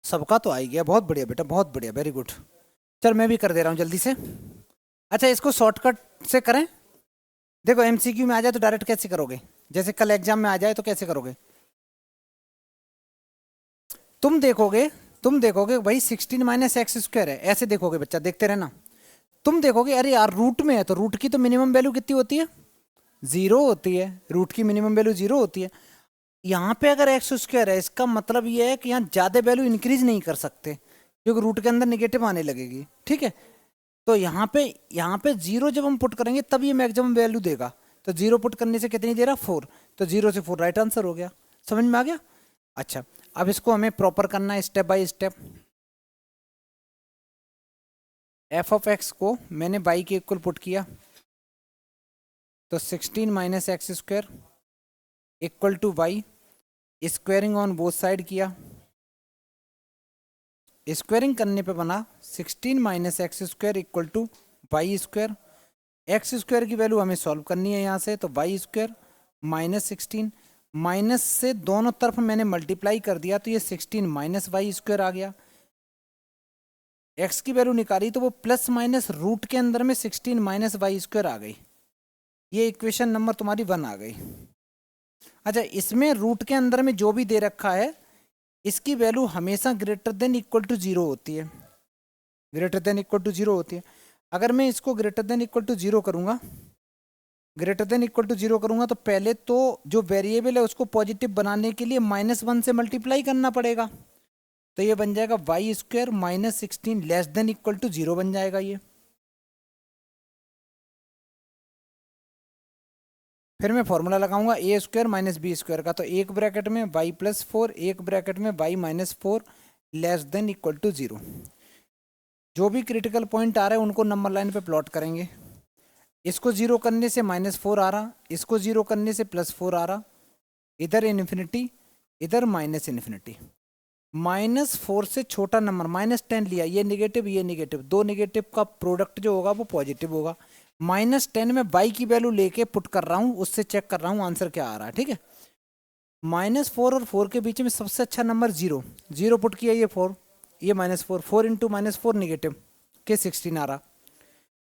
सबका तो आ ही गया। बहुत बढ़िया बेटा, बहुत बढ़िया, वेरी गुड। चल मैं भी कर दे रहा हूँ जल्दी से। अच्छा, इसको शॉर्टकट से करें। देखो एमसीक्यू में आ जाए तो डायरेक्ट कैसे करोगे? जैसे कल एग्जाम में आ जाए तो कैसे करोगे? तुम देखोगे भाई 16 माइनस एक्स स्क्वायर है, ऐसे देखोगे बच्चा, देखते रहना। तुम देखोगे अरे यार रूट में है, तो रूट की तो मिनिमम वैल्यू कितनी होती है? 0 होती है। रूट की मिनिमम वैल्यू 0 होती है। यहाँ पे अगर एक्स स्क्वायर है, इसका मतलब ये है कि यहाँ ज़्यादा वैल्यू इंक्रीज नहीं कर सकते, क्योंकि रूट के अंदर निगेटिव आने लगेगी। ठीक है, तो यहाँ पे 0 जब हम पुट करेंगे तब ये मैक्सिमम वैल्यू देगा। तो 0 पुट करने से कितनी दे रहा? 4। तो 0 से 4 राइट आंसर हो गया। समझ में आ गया? अच्छा, अब इसको हमें प्रॉपर करना है स्टेप बाय स्टेप। f(x) को मैंने y के इक्वल पुट किया, तो 16 minus x square equal to y, squaring on both side किया। स्क्वायरिंग करने पे बना 16 minus x square equal to y square. X square की वैल्यू हमें सॉल्व करनी है यहाँ से, तो वाई स्क्वायर -16, माइनस से दोनों तरफ मैंने मल्टीप्लाई कर दिया, तो ये 16 माइनस वाई स्क्वायर आ गया। एक्स की वैल्यू निकाली तो वो प्लस माइनस रूट के अंदर में 16 माइनस वाई स्क्वायर आ गई। ये इक्वेशन नंबर तुम्हारी 1 आ गई। अच्छा, इसमें रूट के अंदर में जो भी दे रखा है इसकी वैल्यू हमेशा greater than equal to zero होती है, greater than equal to zero होती है। अगर मैं इसको greater than equal to zero करूंगा, greater than equal to zero करूंगा तो पहले तो जो वेरिएबल है उसको पॉजिटिव बनाने के लिए -1 से मल्टीप्लाई करना पड़ेगा। तो ये बन जाएगा y square minus 16 less than equal to zero बन जाएगा ये। फिर मैं फॉर्मूला लगाऊंगा a square minus b square का, तो एक ब्रैकेट में वाई प्लस 4, एक ब्रैकेट में y minus 4 less than equal to zero. जो भी क्रिटिकल पॉइंट आ रहा है उनको नंबर लाइन पे प्लॉट करेंगे। इसको जीरो करने से -4 आ रहा, इसको जीरो करने से +4 आ रहा, इधर इन्फिनिटी इधर माइनस इन्फिनिटी। -4 से छोटा नंबर -10 लिया, ये निगेटिव ये निगेटिव, दो निगेटिव का प्रोडक्ट जो होगा वो पॉजिटिव होगा। -10 में बाई की वैल्यू लेके पुट कर रहा हूँ, उससे चेक कर रहा हूँ आंसर क्या आ रहा है। ठीक है, -4 और 4 के बीच में सबसे अच्छा नंबर जीरो, जीरो पुट किया, ये 4, ये -4, 4 इंटू -4 निगेटिव के 16 आ रहा।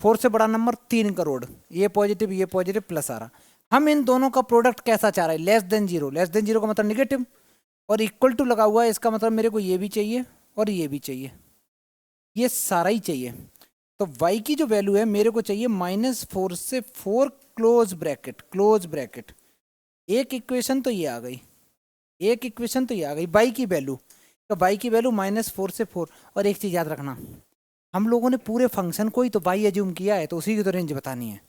4 से बड़ा नंबर 3 करोड़, ये पॉजिटिव प्लस आ रहा। हम इन दोनों का प्रोडक्ट कैसा चाह रहे हैं? Less than zero, less than zero का मतलब निगेटिव, और इक्वल टू लगा हुआ है, इसका मतलब मेरे को ये भी चाहिए और ये भी चाहिए, ये सारा ही चाहिए। तो y की जो वैल्यू है मेरे को चाहिए -4 से 4 क्लोज ब्रैकेट, क्लोज ब्रैकेट। एक इक्वेशन तो ये आ गई, एक इक्वेशन तो ये आ गई y की वैल्यू। तो y की वैल्यू -4 से 4। और एक चीज़ याद रखना, हम लोगों ने पूरे फंक्शन को ही तो y एज्यूम किया है, तो उसी की तो रेंज बतानी है,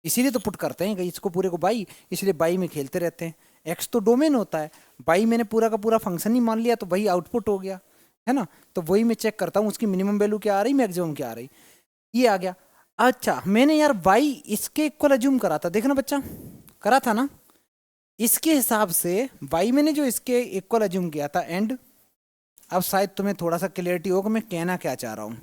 इसीलिए तो पुट करते हैं इसको पूरे को y, इसलिए y में खेलते रहते हैं। x तो डोमेन होता है, y मैंने पूरा का पूरा फंक्शन ही मान लिया तो वही आउटपुट हो गया, है ना। तो वही मैं चेक करता हूँ उसकी मिनिमम वैल्यू क्या आ रही, मैक्सिमम क्या आ रही, ये आ गया। अच्छा, मैंने यार y इसके इक्वल एज्यूम करा था, देखना बच्चा, करा था ना। इसके हिसाब से y मैंने जो इसके इक्वल एज्यूम किया था एंड, अब शायद तुम्हें थोड़ा सा क्लियरिटी होगा मैं कहना क्या चाह रहा हूँ।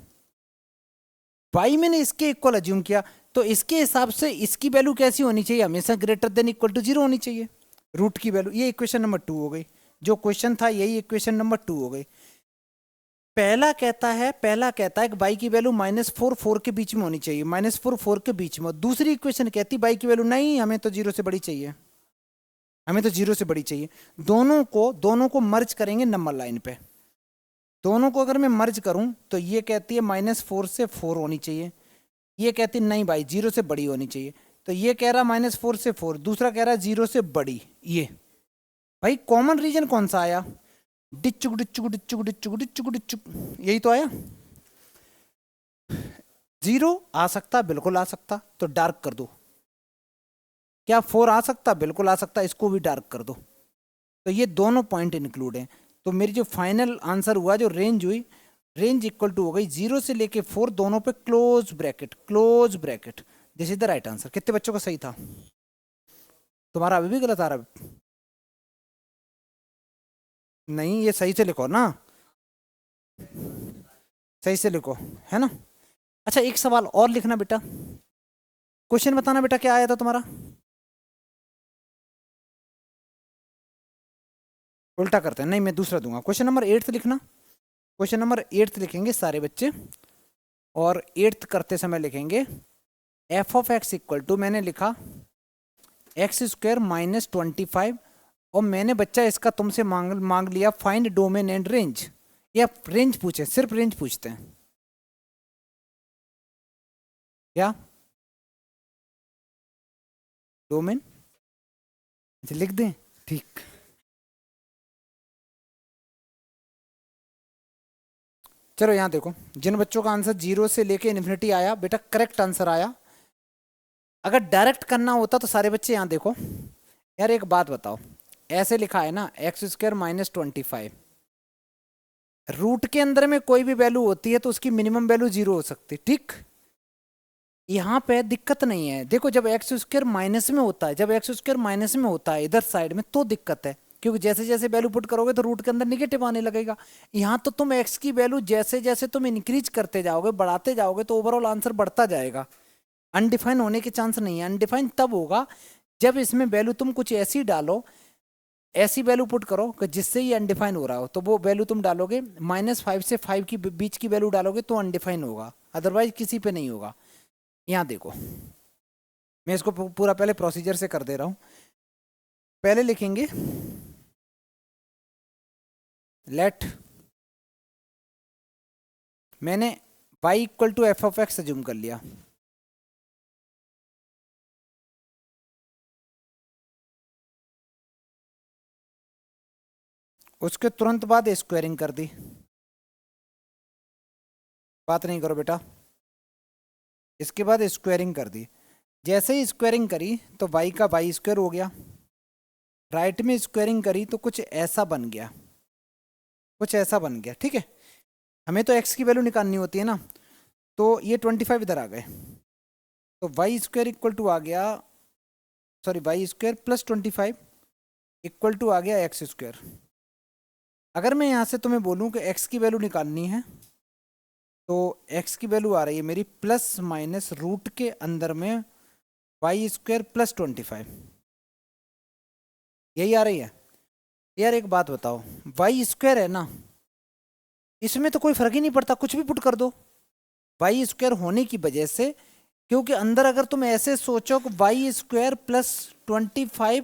y मैंने इसके इक्वल एज्यूम किया तो इसके हिसाब से इसकी वैल्यू कैसी होनी चाहिए, हमेशा greater than equal to zero होनी चाहिए, रूट की वैल्यू। ये इक्वेशन नंबर 2 हो गई, जो क्वेश्चन था यही इक्वेशन नंबर 2 हो गई। पहला कहता है कि बाई की वैल्यू -4 4 के बीच में होनी चाहिए, -4 4 के बीच में। दूसरी इक्वेशन कहती बाई की वैल्यू नहीं, हमें तो जीरो से बड़ी चाहिए, हमें तो जीरो से बड़ी चाहिए। दोनों को मर्ज करेंगे नंबर लाइन पे। दोनों को अगर मैं मर्ज करूं तो ये कहती है -4 से 4 होनी चाहिए, ये कहती नहीं भाई जीरो से बड़ी होनी चाहिए। तो ये कह रहा -4 से 4, दूसरा कह रहा जीरो से बड़ी। ये भाई कॉमन रीजन कौन सा आया? डिचुक डिचुक डिचुक डिचुक डिचुक डिचुक, यही तो आया। जीरो आ सकता, बिल्कुल आ सकता, तो डार्क कर दो। क्या 4 आ सकता? बिल्कुल आ सकता, इसको भी डार्क कर दो। तो ये दोनों पॉइंट इंक्लूड हैं। तो मेरी जो फाइनल आंसर हुआ, जो रेंज हुई, रेंज इक्वल टू हो गई 0 से लेके 4 दोनों पे close bracket, close bracket. This is the right answer. कितने बच्चों का सही था? तुम्हारा अभी भी गलत आ रहा है? नहीं, ये सही से लिखो ना, सही से लिखो, है ना। अच्छा, एक सवाल और लिखना बेटा, क्वेश्चन बताना बेटा क्या आया था तुम्हारा। उल्टा करते हैं, नहीं मैं दूसरा दूंगा। क्वेश्चन नंबर 8 लिखना, क्वेश्चन नंबर 8 लिखेंगे सारे बच्चे, और 8 करते समय लिखेंगे f(x) इक्वल टू, मैंने लिखा x² -25, और मैंने बच्चा इसका तुमसे मांग लिया फाइंड डोमेन एंड रेंज, या रेंज पूछे, सिर्फ रेंज पूछते हैं क्या, डोमेन लिख दें? ठीक, चलो यहाँ देखो, जिन बच्चों का आंसर 0 से लेके इन्फिनिटी आया बेटा, करेक्ट आंसर आया। अगर डायरेक्ट करना होता तो सारे बच्चे यहाँ देखो। यार एक बात बताओ, ऐसे लिखा है ना x² -25, रूट के अंदर में कोई भी वैल्यू होती है तो उसकी मिनिमम वैल्यू 0 हो सकती है, ठीक। यहाँ पे दिक्कत नहीं है, देखो जब x² माइनस में होता है, जब x² माइनस में होता है इधर साइड में तो दिक्कत है, क्योंकि जैसे जैसे वैल्यू पुट करोगे तो रूट के अंदर निगेटिव आने लगेगा। यहाँ तो तुम x की वैल्यू जैसे जैसे तुम इंक्रीज करते जाओगे, बढ़ाते जाओगे, तो ओवरऑल आंसर बढ़ता जाएगा। अनडिफाइन होने के चांस नहीं है। अनडिफाइन तब होगा जब इसमें वैल्यू तुम कुछ ऐसी डालो ऐसी वैल्यू पुट करो कि जिससे ये अनडिफाइन हो रहा हो, तो वो वैल्यू तुम डालोगे -5 से 5 की बीच की वैल्यू डालोगे तो अनडिफाइन होगा, अदरवाइज किसी पे नहीं होगा। यहाँ देखो, मैं इसको पूरा पहले प्रोसीजर से कर दे रहा हूँ। पहले लिखेंगे लेट, मैंने y equal to F of x assume कर लिया, उसके तुरंत बाद स्क्वायरिंग कर दी। बात नहीं करो बेटा, इसके बाद स्क्वायरिंग कर दी। जैसे ही स्क्वायरिंग करी तो y का y स्क्वायर हो गया, राइट में स्क्वायरिंग करी तो कुछ ऐसा बन गया, कुछ ऐसा बन गया, ठीक है। हमें तो x की वैल्यू निकालनी होती है ना, तो ये 25 इधर आ गए, तो वाई स्क्वायर इक्वल टू आ गया, sorry Y square plus 25 equal to आ गया एक्स स्क्वायर। अगर मैं यहाँ से तुम्हें बोलूँ कि x की वैल्यू निकालनी है, तो x की वैल्यू आ रही है मेरी प्लस माइनस रूट के अंदर में वाई स्क्वायर प्लस 25, यही आ रही है। यार एक बात बताओ, वाई स्क्वायर है ना, इसमें तो कोई फर्क ही नहीं पड़ता, कुछ भी पुट कर दो वाई स्क्वायर होने की वजह से, क्योंकि अंदर अगर तुम ऐसे सोचो कि वाई स्क्वायर प्लस 25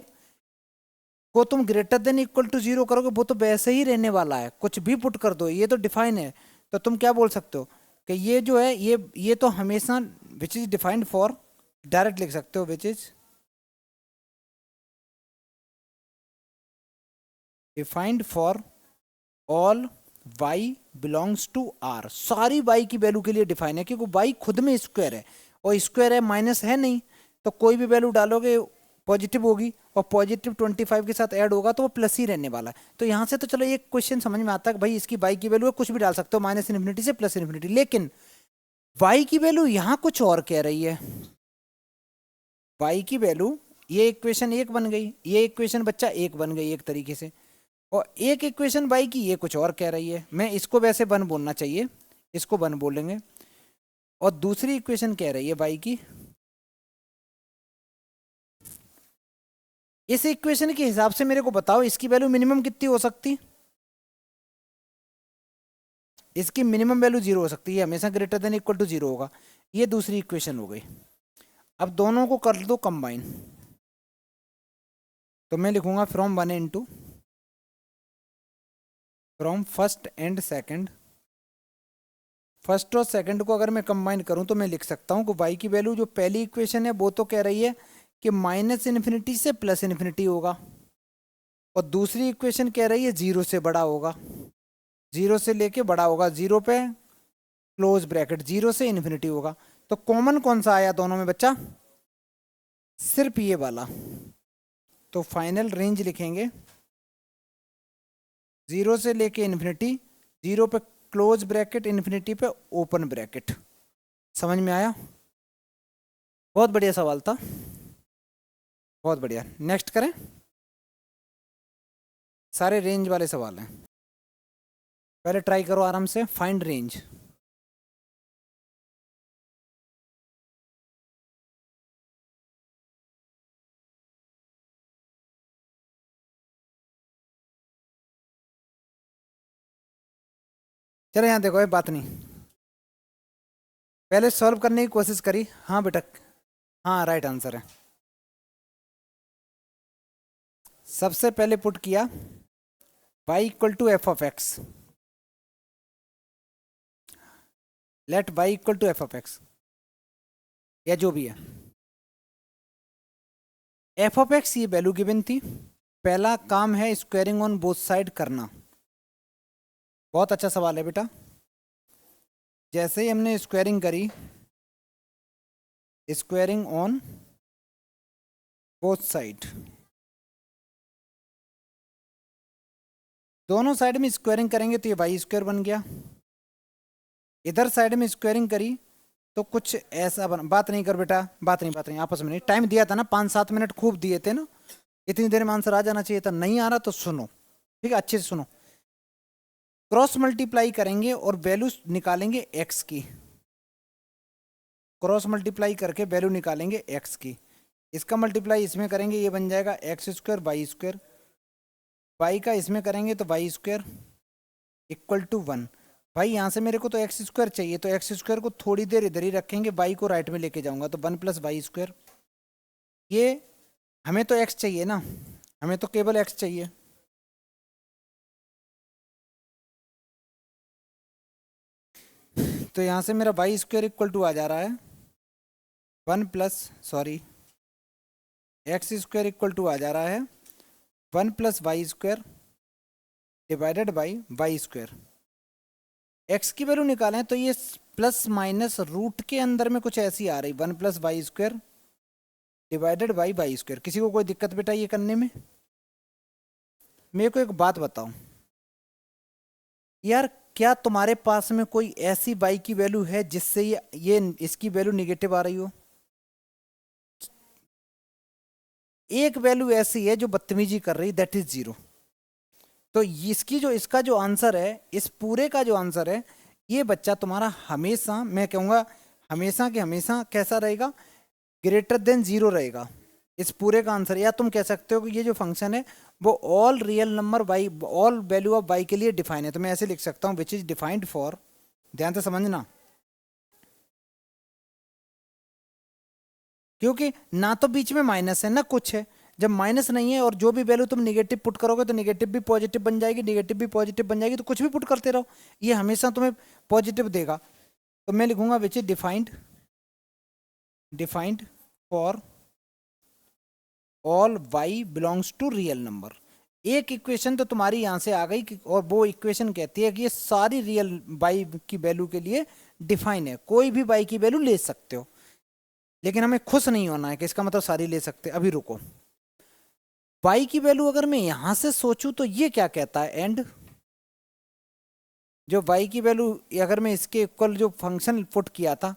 को तुम ग्रेटर देन इक्वल टू 0 करोगे, वो तो वैसे ही रहने वाला है, कुछ भी पुट कर दो, ये तो डिफाइन है। तो तुम क्या बोल सकते हो कि ये जो है ये तो हमेशा which is defined for, direct लिख सकते हो which is defined for all y belongs to r, सारी y की वैल्यू के लिए डिफाइन है, क्योंकि y खुद में स्क्वायर है और स्क्वायर है माइनस है नहीं, तो कोई भी वैल्यू डालोगे पॉजिटिव होगी और पॉजिटिव 25 के साथ ऐड होगा तो वो प्लस ही रहने वाला है। तो यहाँ से तो चलो एक क्वेश्चन समझ में आता है कि भाई इसकी y की वैल्यू है, कुछ भी डाल सकते हो माइनस इन्फिनिटी से प्लस इन्फिनिटी, लेकिन y की वैल्यू यहाँ कुछ और कह रही है। y की वैल्यू, ये इक्वेशन एक बन गई, ये इक्वेशन बच्चा एक बन गई एक तरीके से, और एक इक्वेशन y की ये कुछ और कह रही है। मैं इसको वैसे वन बोलना चाहिए, इसको वन बोलेंगे, और दूसरी इक्वेशन कह रही है y की, इस इक्वेशन के हिसाब से मेरे को बताओ इसकी वैल्यू मिनिमम कितनी हो सकती, इसकी मिनिमम वैल्यू 0 हो सकती है, हमेशा ग्रेटर देन इक्वल टू 0 होगा। ये दूसरी इक्वेशन हो गई। अब दोनों को कर दो कंबाइन, तो मैं लिखूंगा from one into, from first and second, first और सेकंड को अगर मैं कंबाइन करूं तो मैं लिख सकता हूं कि y की वैल्यू जो पहली इक्वेशन है वो तो कह रही है कि माइनस इन्फिनिटी से प्लस इन्फिनिटी होगा, और दूसरी इक्वेशन कह रही है 0 से बड़ा होगा, 0 से लेके बड़ा होगा, 0 पे क्लोज ब्रैकेट, 0 से इन्फिनिटी होगा। तो कॉमन कौन सा आया दोनों में बच्चा, सिर्फ ये वाला। तो फाइनल रेंज लिखेंगे 0 से लेके इन्फिनिटी, 0 पे क्लोज ब्रैकेट, इन्फिनिटी पे ओपन ब्रैकेट। समझ में आया? बहुत बढ़िया सवाल था, बहुत बढ़िया। नेक्स्ट करें, सारे रेंज वाले सवाल हैं। पहले ट्राई करो आराम से, फाइंड रेंज। चलो यहाँ देखो, ये बात नहीं, पहले सॉल्व करने की कोशिश करी। हाँ बेटा, हाँ राइट आंसर है। सबसे पहले पुट किया y equal to F of x, let y equal to F of x, या जो भी है एफ ऑफ एक्स, ये वैल्यू गिवन थी। पहला काम है स्क्वायरिंग ऑन बोथ साइड करना। बहुत अच्छा सवाल है बेटा। जैसे ही हमने स्क्वायरिंग करी, स्क्वायरिंग ऑन बोथ साइड, दोनों साइड में स्क्वायरिंग करेंगे तो ये वाई स्क्वायर बन गया। इधर साइड में स्क्वायरिंग करी तो कुछ ऐसा बन, बात नहीं कर बेटा, बात नहीं, आपस में नहीं, टाइम दिया था ना 5-7 मिनट खूब दिए थे ना, इतनी देर में आंसर आ जाना चाहिए था। नहीं आ रहा तो सुनो, ठीक है, अच्छे से सुनो। क्रॉस मल्टीप्लाई करेंगे और वैल्यू निकालेंगे एक्स की, क्रॉस मल्टीप्लाई करके वैल्यू निकालेंगे एक्स की, इसका मल्टीप्लाई इसमें करेंगे, ये बन जाएगा x square y square, y का इसमें करेंगे तो वाई स्क्वायर इक्वल टू 1। भाई यहाँ से मेरे को तो एक्स स्क्वायर चाहिए, तो एक्स स्क्वायर को थोड़ी देर इधर ही रखेंगे, वाई को राइट में लेके जाऊंगा, तो 1 + y²। ये हमें तो एक्स चाहिए ना, हमें तो केवल एक्स चाहिए। तो यहाँ से मेरा y² इक्वल टू आ जा रहा है 1 + x² इक्वल टू आ जा रहा है 1 + y² divided by y²। x की वैल्यू निकालें तो ये प्लस माइनस रूट के अंदर में कुछ ऐसी आ रही, 1 + y² डिवाइडेड बाई y²। किसी को कोई दिक्कत बेटा ये करने में? मेरे को एक बात बताओ यार, क्या तुम्हारे पास में कोई ऐसी y की वैल्यू है जिससे ये इसकी वैल्यू निगेटिव आ रही हो? एक वैल्यू ऐसी है जो बदतमीजी कर रही, दैट इज 0। तो इसका जो आंसर है, इस पूरे का जो आंसर है, ये बच्चा तुम्हारा हमेशा, मैं कहूंगा हमेशा के हमेशा कैसा रहेगा, ग्रेटर देन 0 रहेगा। इस पूरे का आंसर, या तुम कह सकते हो कि ये जो फंक्शन है वो all real number y, all value of y के लिए डिफाइन है। तो मैं ऐसे लिख सकता हूँ विच इज डिफाइंड फॉर, ध्यान से समझना, क्योंकि ना तो बीच में माइनस है ना कुछ है। जब माइनस नहीं है और जो भी वैल्यू तुम निगेटिव पुट करोगे तो निगेटिव भी पॉजिटिव बन जाएगी, निगेटिव भी पॉजिटिव बन जाएगी, तो कुछ भी पुट करते रहो ये हमेशा तुम्हें पॉजिटिव देगा। तो मैं लिखूंगा which is defined for all y belongs to real number. एक इक्वेशन तो तुम्हारी यहां से आ गई और वो इक्वेशन कहती है कि ये सारी रियल वाई की वैल्यू के लिए डिफाइन है, कोई भी वाई की वैल्यू ले सकते हो। लेकिन हमें खुश नहीं होना है कि इसका मतलब सारी ले सकते। अभी रुको, वाई की वैल्यू अगर मैं यहां से सोचूं तो ये क्या कहता है, एंड जो वाई की वैल्यू अगर मैं इसके इक्वल जो फंक्शन पुट किया था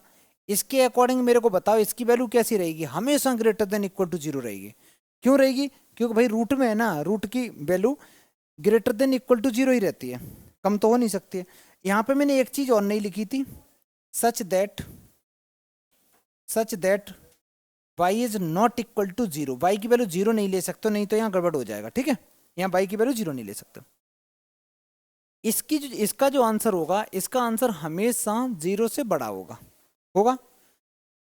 इसके अकॉर्डिंग मेरे को बताओ इसकी वैल्यू कैसी रहेगी, हमेशा ग्रेटर देन इक्वल टू 0 रहेगी। क्यों रहेगी? क्योंकि भाई रूट में है ना, रूट की value greater than equal to 0 ही रहती है, कम तो हो नहीं सकती है। यहां पे मैंने एक चीज और नहीं लिखी थी, such that y is not equal to 0। y की वैल्यू 0 नहीं ले सकते, नहीं तो यहाँ गड़बड़ हो जाएगा, ठीक है। यहाँ y की वैल्यू 0 नहीं ले सकते। इसका जो आंसर होगा, इसका आंसर हमेशा 0 से बड़ा होगा।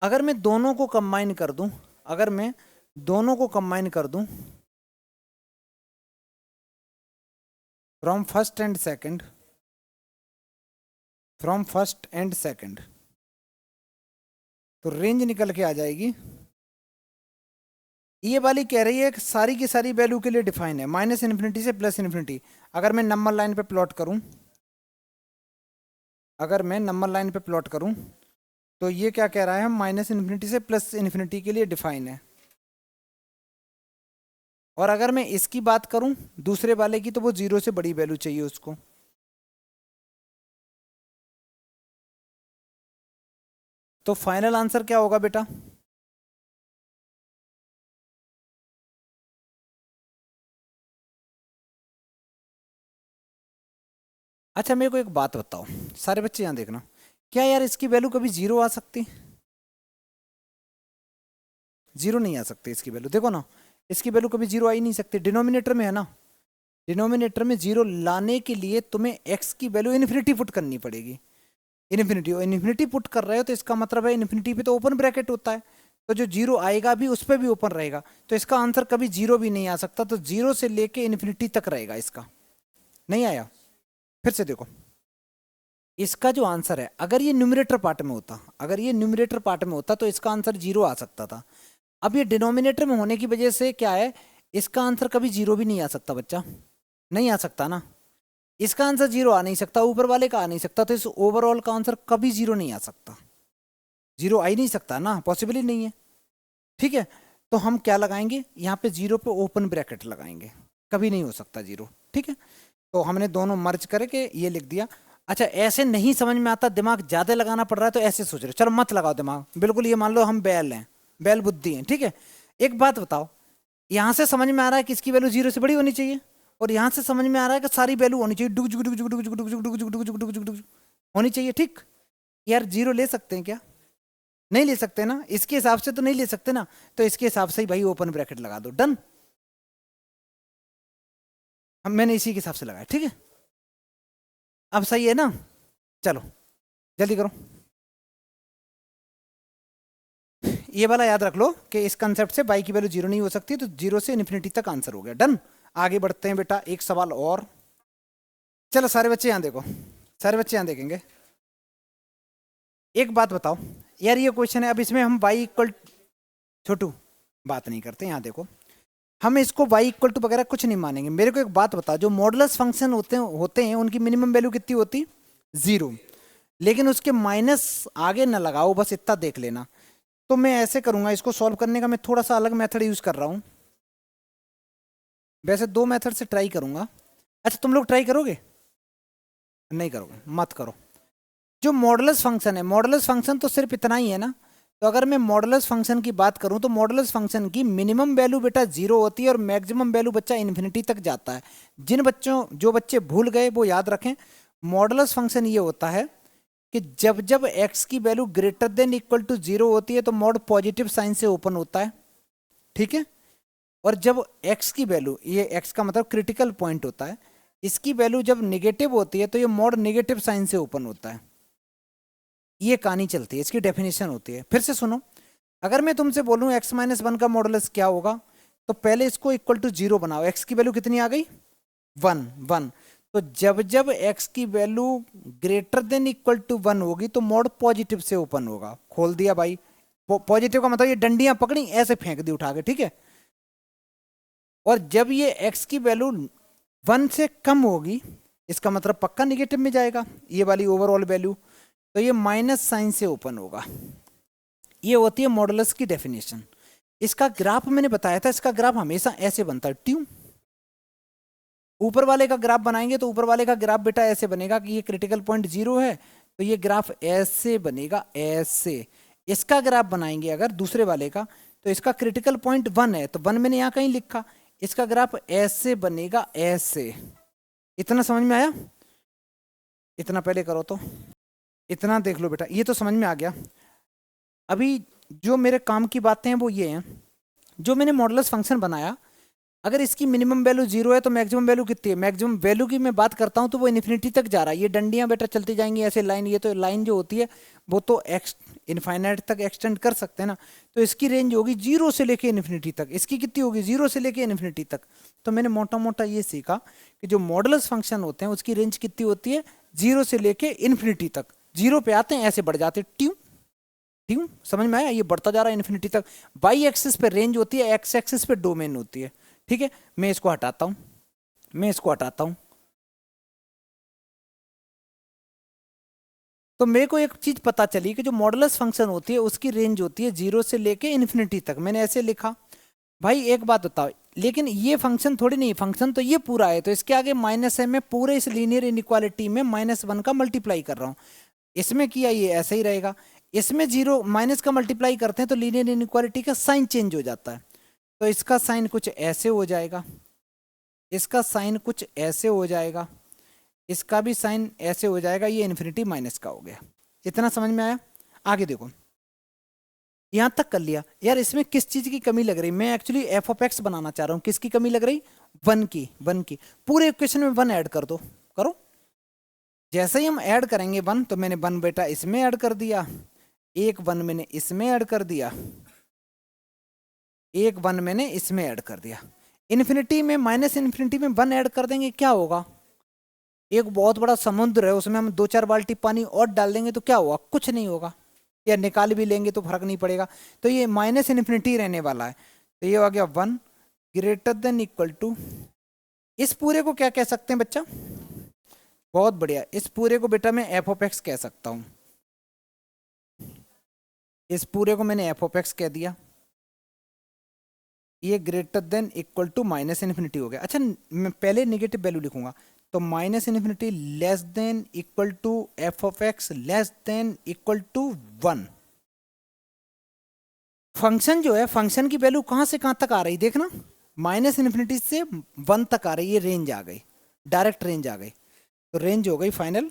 अगर मैं दोनों को कंबाइन कर दूं, अगर मैं दोनों को कंबाइन कर दूं फ्रॉम फर्स्ट एंड सेकंड, तो रेंज निकल के आ जाएगी। ये वाली कह रही है कि सारी की सारी वैल्यू के लिए डिफाइन है, -∞ से +∞। अगर मैं नंबर लाइन पे प्लॉट करूं, तो ये क्या कह रहा है, -∞ से +∞ के लिए डिफाइन है। और अगर मैं इसकी बात करूं दूसरे वाले की, तो वो 0 से बड़ी वैल्यू चाहिए उसको। तो फाइनल आंसर क्या होगा बेटा? अच्छा मेरे को एक बात बताओ, सारे बच्चे यहाँ देखना, क्या यार इसकी वैल्यू कभी 0 आ सकती? 0 नहीं आ सकती इसकी वैल्यू, देखो ना, इसकी वैल्यू कभी 0 आ ही नहीं सकती। डिनोमिनेटर में है ना, डिनोमिनेटर में 0 लाने के लिए तुम्हें x की वैल्यू इन्फिनिटी पुट करनी पड़ेगी। इन्फिनिटी पुट कर रहे हो तो इसका मतलब है इन्फिनिटी पे तो ओपन ब्रैकेट होता है, तो जो 0 आएगा भी उस पर भी ओपन रहेगा, तो इसका आंसर कभी 0 भी नहीं आ सकता। तो 0 से लेके इन्फिनिटी तक रहेगा इसका। नहीं आया? फिर से देखो, इसका जो आंसर है, अगर ये न्यूमरेटर पार्ट में होता तो इसका आंसर 0 आ सकता था। अब ये डिनोमिनेटर में होने की वजह से क्या है, इसका आंसर कभी 0 भी नहीं आ सकता बच्चा, नहीं आ सकता ना। इसका आंसर 0 आ नहीं सकता, ऊपर वाले का आ नहीं सकता, तो इस ओवरऑल का आंसर कभी 0 नहीं आ सकता। 0 आ ही नहीं सकता ना, पॉसिबल ही नहीं है, ठीक है। तो हम क्या लगाएंगे यहाँ पे, 0 पे ओपन ब्रैकेट लगाएंगे, कभी नहीं हो सकता 0, ठीक है। तो हमने दोनों मर्ज करके ये लिख दिया। अच्छा ऐसे नहीं समझ में आता, दिमाग ज्यादा लगाना पड़ रहा है, तो ऐसे सोच रहे हो, चलो मत लगाओ दिमाग बिल्कुल, ये मान लो हम बैल हैं, बैल बुद्धि हैं, ठीक है। एक बात बताओ, यहाँ से समझ में आ रहा है कि इसकी वैल्यू 0 से बड़ी होनी चाहिए, और यहाँ से समझ में आ रहा है कि सारी वैल्यू होनी चाहिए, डुक डुक डुक डुक डुक डुक डुक डुक डुक डुक डुक डुक डुक होनी चाहिए, ठीक। यार 0 ले सकते हैं क्या? नहीं ले सकते ना, इसके हिसाब से तो नहीं ले सकते ना, तो इसके हिसाब से ही भाई ओपन ब्रैकेट लगा दो, डन। मैंने इसी के हिसाब से लगाया, ठीक है। अब सही है ना, चलो जल्दी करो। ये वाला याद रख लो कि इस कंसेप्ट से बाई की वैल्यू जीरो नहीं हो सकती, तो जीरो से इन्फिनिटी तक आंसर हो गया, डन। आगे बढ़ते हैं बेटा, एक सवाल और। चलो सारे बच्चे यहाँ देखो, सारे बच्चे यहाँ देखेंगे। एक बात बताओ यार, ये क्वेश्चन है, अब इसमें हम y इक्वल, छोटू बात नहीं करते, यहाँ देखो, हम इसको y इक्वल टू वगैरह कुछ नहीं मानेंगे। मेरे को एक बात बताओ, जो मॉडुलस फंक्शन होते हैं उनकी मिनिमम वैल्यू कितनी होती, जीरो। लेकिन उसके माइनस आगे ना लगाओ, बस इतना देख लेना। तो मैं ऐसे करूंगा, इसको सॉल्व करने का मैं थोड़ा सा अलग मेथड यूज कर रहा हूं। वैसे दो मेथड से ट्राई करूंगा। अच्छा तुम लोग ट्राई करोगे, नहीं करोगे, मत करो। जो मॉडुलस फंक्शन है, मॉडुलस फंक्शन तो सिर्फ इतना ही है ना। तो अगर मैं मॉडुलस फंक्शन की बात करूं तो मॉडुलस फंक्शन की मिनिमम वैल्यू बेटा जीरो होती है और मैक्सिमम वैल्यू बच्चा इन्फिनिटी तक जाता है। जो बच्चे भूल गए वो याद रखें, मॉडुलस फंक्शन ये होता है कि जब जब x की value greater than equal to zero होती है तो मॉड पॉजिटिव साइन से ओपन होता है, ठीक है। और जब x की वैल्यू, ये x का मतलब क्रिटिकल पॉइंट होता है, इसकी वैल्यू जब निगेटिव होती है तो ये मॉड नेगेटिव साइन से ओपन होता है। ये कहानी चलती है, इसकी डेफिनेशन होती है। फिर से सुनो, अगर मैं तुमसे बोलूं x माइनस वन का मॉडुलस क्या होगा, तो पहले इसको इक्वल टू जीरो बनाओ। x की वैल्यू कितनी आ गई, वन वन। तो जब जब x की value greater than equal to one होगी तो मॉड पॉजिटिव से ओपन होगा। खोल दिया भाई, पॉजिटिव का मतलब ये डंडियां पकड़ी ऐसे फेंक दी उठा के, ठीक है। और जब ये x की वैल्यू वन से कम होगी, इसका मतलब पक्का निगेटिव में जाएगा, ये वाली ओवरऑल वैल्यू, तो ये माइनस साइन से ओपन होगा। ये होती है मॉडुलस की डेफिनेशन। इसका ग्राफ मैंने बताया था, इसका ग्राफ हमेशा ऐसे बनता है, ट्यू। ऊपर वाले का ग्राफ बनाएंगे तो ऊपर वाले का ग्राफ बेटा ऐसे बनेगा कि ये क्रिटिकल पॉइंट जीरो है, तो ये ग्राफ ऐसे बनेगा, ऐसे। इसका ग्राफ बनाएंगे अगर दूसरे वाले का, तो इसका क्रिटिकल पॉइंट वन है, तो वन मैंने यहाँ कहीं लिखा, इसका ग्राफ ऐसे बनेगा, ऐसे। इतना समझ में आया, इतना पहले करो तो, इतना देख लो बेटा, ये तो समझ में आ गया। अभी जो मेरे काम की बातें हैं वो ये हैं, जो मैंने मॉडुलस फंक्शन बनाया, अगर इसकी मिनिमम वैल्यू जीरो है तो मैक्सिमम वैल्यू कितनी है, मैक्सिमम वैल्यू की मैं बात करता हूँ तो वो इन्फिनिटी तक जा रहा है। ये डंडियां बेटा चलती जाएंगी ऐसे लाइन, ये तो लाइन जो होती है वो तो इनफाइनाइट तक एक्सटेंड कर सकते हैं ना। तो इसकी रेंज होगी जीरो से लेके इन्फिनिटी तक, इसकी कितनी होगी, जीरो से लेके इन्फिनिटी तक। तो मैंने मोटा मोटा ये सीखा कि जो मॉडुलस फंक्शन होते हैं उसकी रेंज कितनी होती है, जीरो से लेके इन्फिनिटी तक। जीरो पे आते हैं ऐसे बढ़ जाते हैं, ट्यू ट्यू, समझ में आया, ये बढ़ता जा रहा है इन्फिनिटी तक। बाई एक्सिस पे रेंज होती है, एक्स एक्सिस पे डोमेन होती है, ठीक है। मैं इसको हटाता हूं, मैं इसको हटाता हूं। तो मेरे को एक चीज पता चली कि जो मॉडुलस फंक्शन होती है उसकी रेंज होती है जीरो से लेके इन्फिनिटी तक, मैंने ऐसे लिखा। भाई एक बात बताओ, लेकिन ये फंक्शन थोड़ी नहीं, फंक्शन तो ये पूरा है, तो इसके आगे माइनस है, मैं पूरे इस लीनियर इनइक्वालिटी में माइनस वन का मल्टीप्लाई कर रहा हूँ। इसमें किया ये ऐसे ही रहेगा, इसमें जीरो माइनस का मल्टीप्लाई करते हैं तो लीनियर इनइक्वालिटी का साइन चेंज हो जाता है। तो इसका साइन कुछ ऐसे हो जाएगा, इसका साइन कुछ ऐसे हो जाएगा, इसका भी साइन ऐसे हो जाएगा, ये इन्फिनिटी माइनस का हो गया। इतना समझ में आया, आगे देखो। यहां तक कर लिया यार, इसमें किस चीज की कमी लग रही, मैं एक्चुअली एफ ऑफ एक्स बनाना चाह रहा हूं, किसकी कमी लग रही, वन की, वन की। पूरे इक्वेशन में वन ऐड कर दो, करो। जैसे ही हम ऐड करेंगे वन, तो मैंने वन बेटा इसमें ऐड कर दिया, एक वन मैंने इसमें ऐड कर दिया, एक वन मैंने इसमें ऐड कर दिया। इन्फिनिटी में, माइनस इन्फिनिटी में वन ऐड कर देंगे, क्या होगा, एक बहुत बड़ा समुद्र है, उसमें हम दो चार बाल्टी पानी और डाल देंगे तो क्या होगा, कुछ नहीं होगा। या निकाल भी लेंगे तो फर्क नहीं पड़ेगा। तो ये माइनस इन्फिनिटी रहने वाला है, तो ये हो गया one greater than equal to, इस पूरे को क्या कह सकते हैं बच्चा, बहुत बढ़िया, इस पूरे को बेटा मैं एफ ऑफ एक्स कह सकता हूं। इस पूरे को मैंने एफ ऑफ एक्स कह दिया, ये greater than equal to minus infinity हो गया। अच्छा मैं पहले नेगेटिव वैल्यू लिखूंगा, तो minus infinity less than equal to F of x less than equal to one. Function जो है, फंक्शन की वैल्यू कहां से कहां तक आ रही देखना, माइनस इन्फिनिटी से वन तक आ रही, ये रेंज आ गई, डायरेक्ट रेंज आ गई। तो रेंज हो गई फाइनल,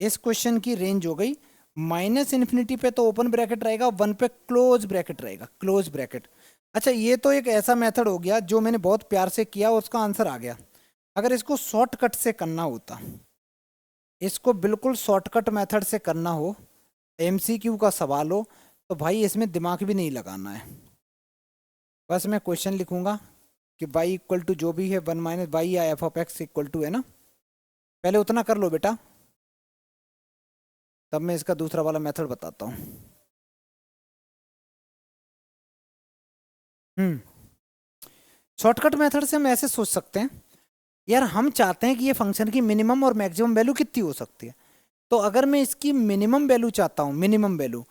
इस क्वेश्चन की रेंज हो गई माइनस इन्फिनिटी पे तो ओपन ब्रैकेट रहेगा, वन पे क्लोज ब्रैकेट रहेगा, क्लोज ब्रैकेट। अच्छा ये तो एक ऐसा मेथड हो गया जो मैंने बहुत प्यार से किया और उसका आंसर आ गया। अगर इसको शॉर्टकट से करना होता, इसको बिल्कुल शॉर्टकट मेथड से करना हो, एमसीक्यू का सवाल हो, तो भाई इसमें दिमाग भी नहीं लगाना है। बस मैं क्वेश्चन लिखूंगा कि y इक्वल टू जो भी है 1 माइनस वाई या f of x equal to, है ना। पहले उतना कर लो बेटा, तब मैं इसका दूसरा वाला मेथड बताता हूँ। हम्म शॉर्टकट मेथड से हम ऐसे सोच सकते हैं, यार हम चाहते हैं कि ये फंक्शन की मिनिमम और मैक्सिमम वैल्यू कितनी हो सकती है। तो अगर मैं इसकी मिनिमम वैल्यू चाहता हूँ, मिनिमम वैल्यू,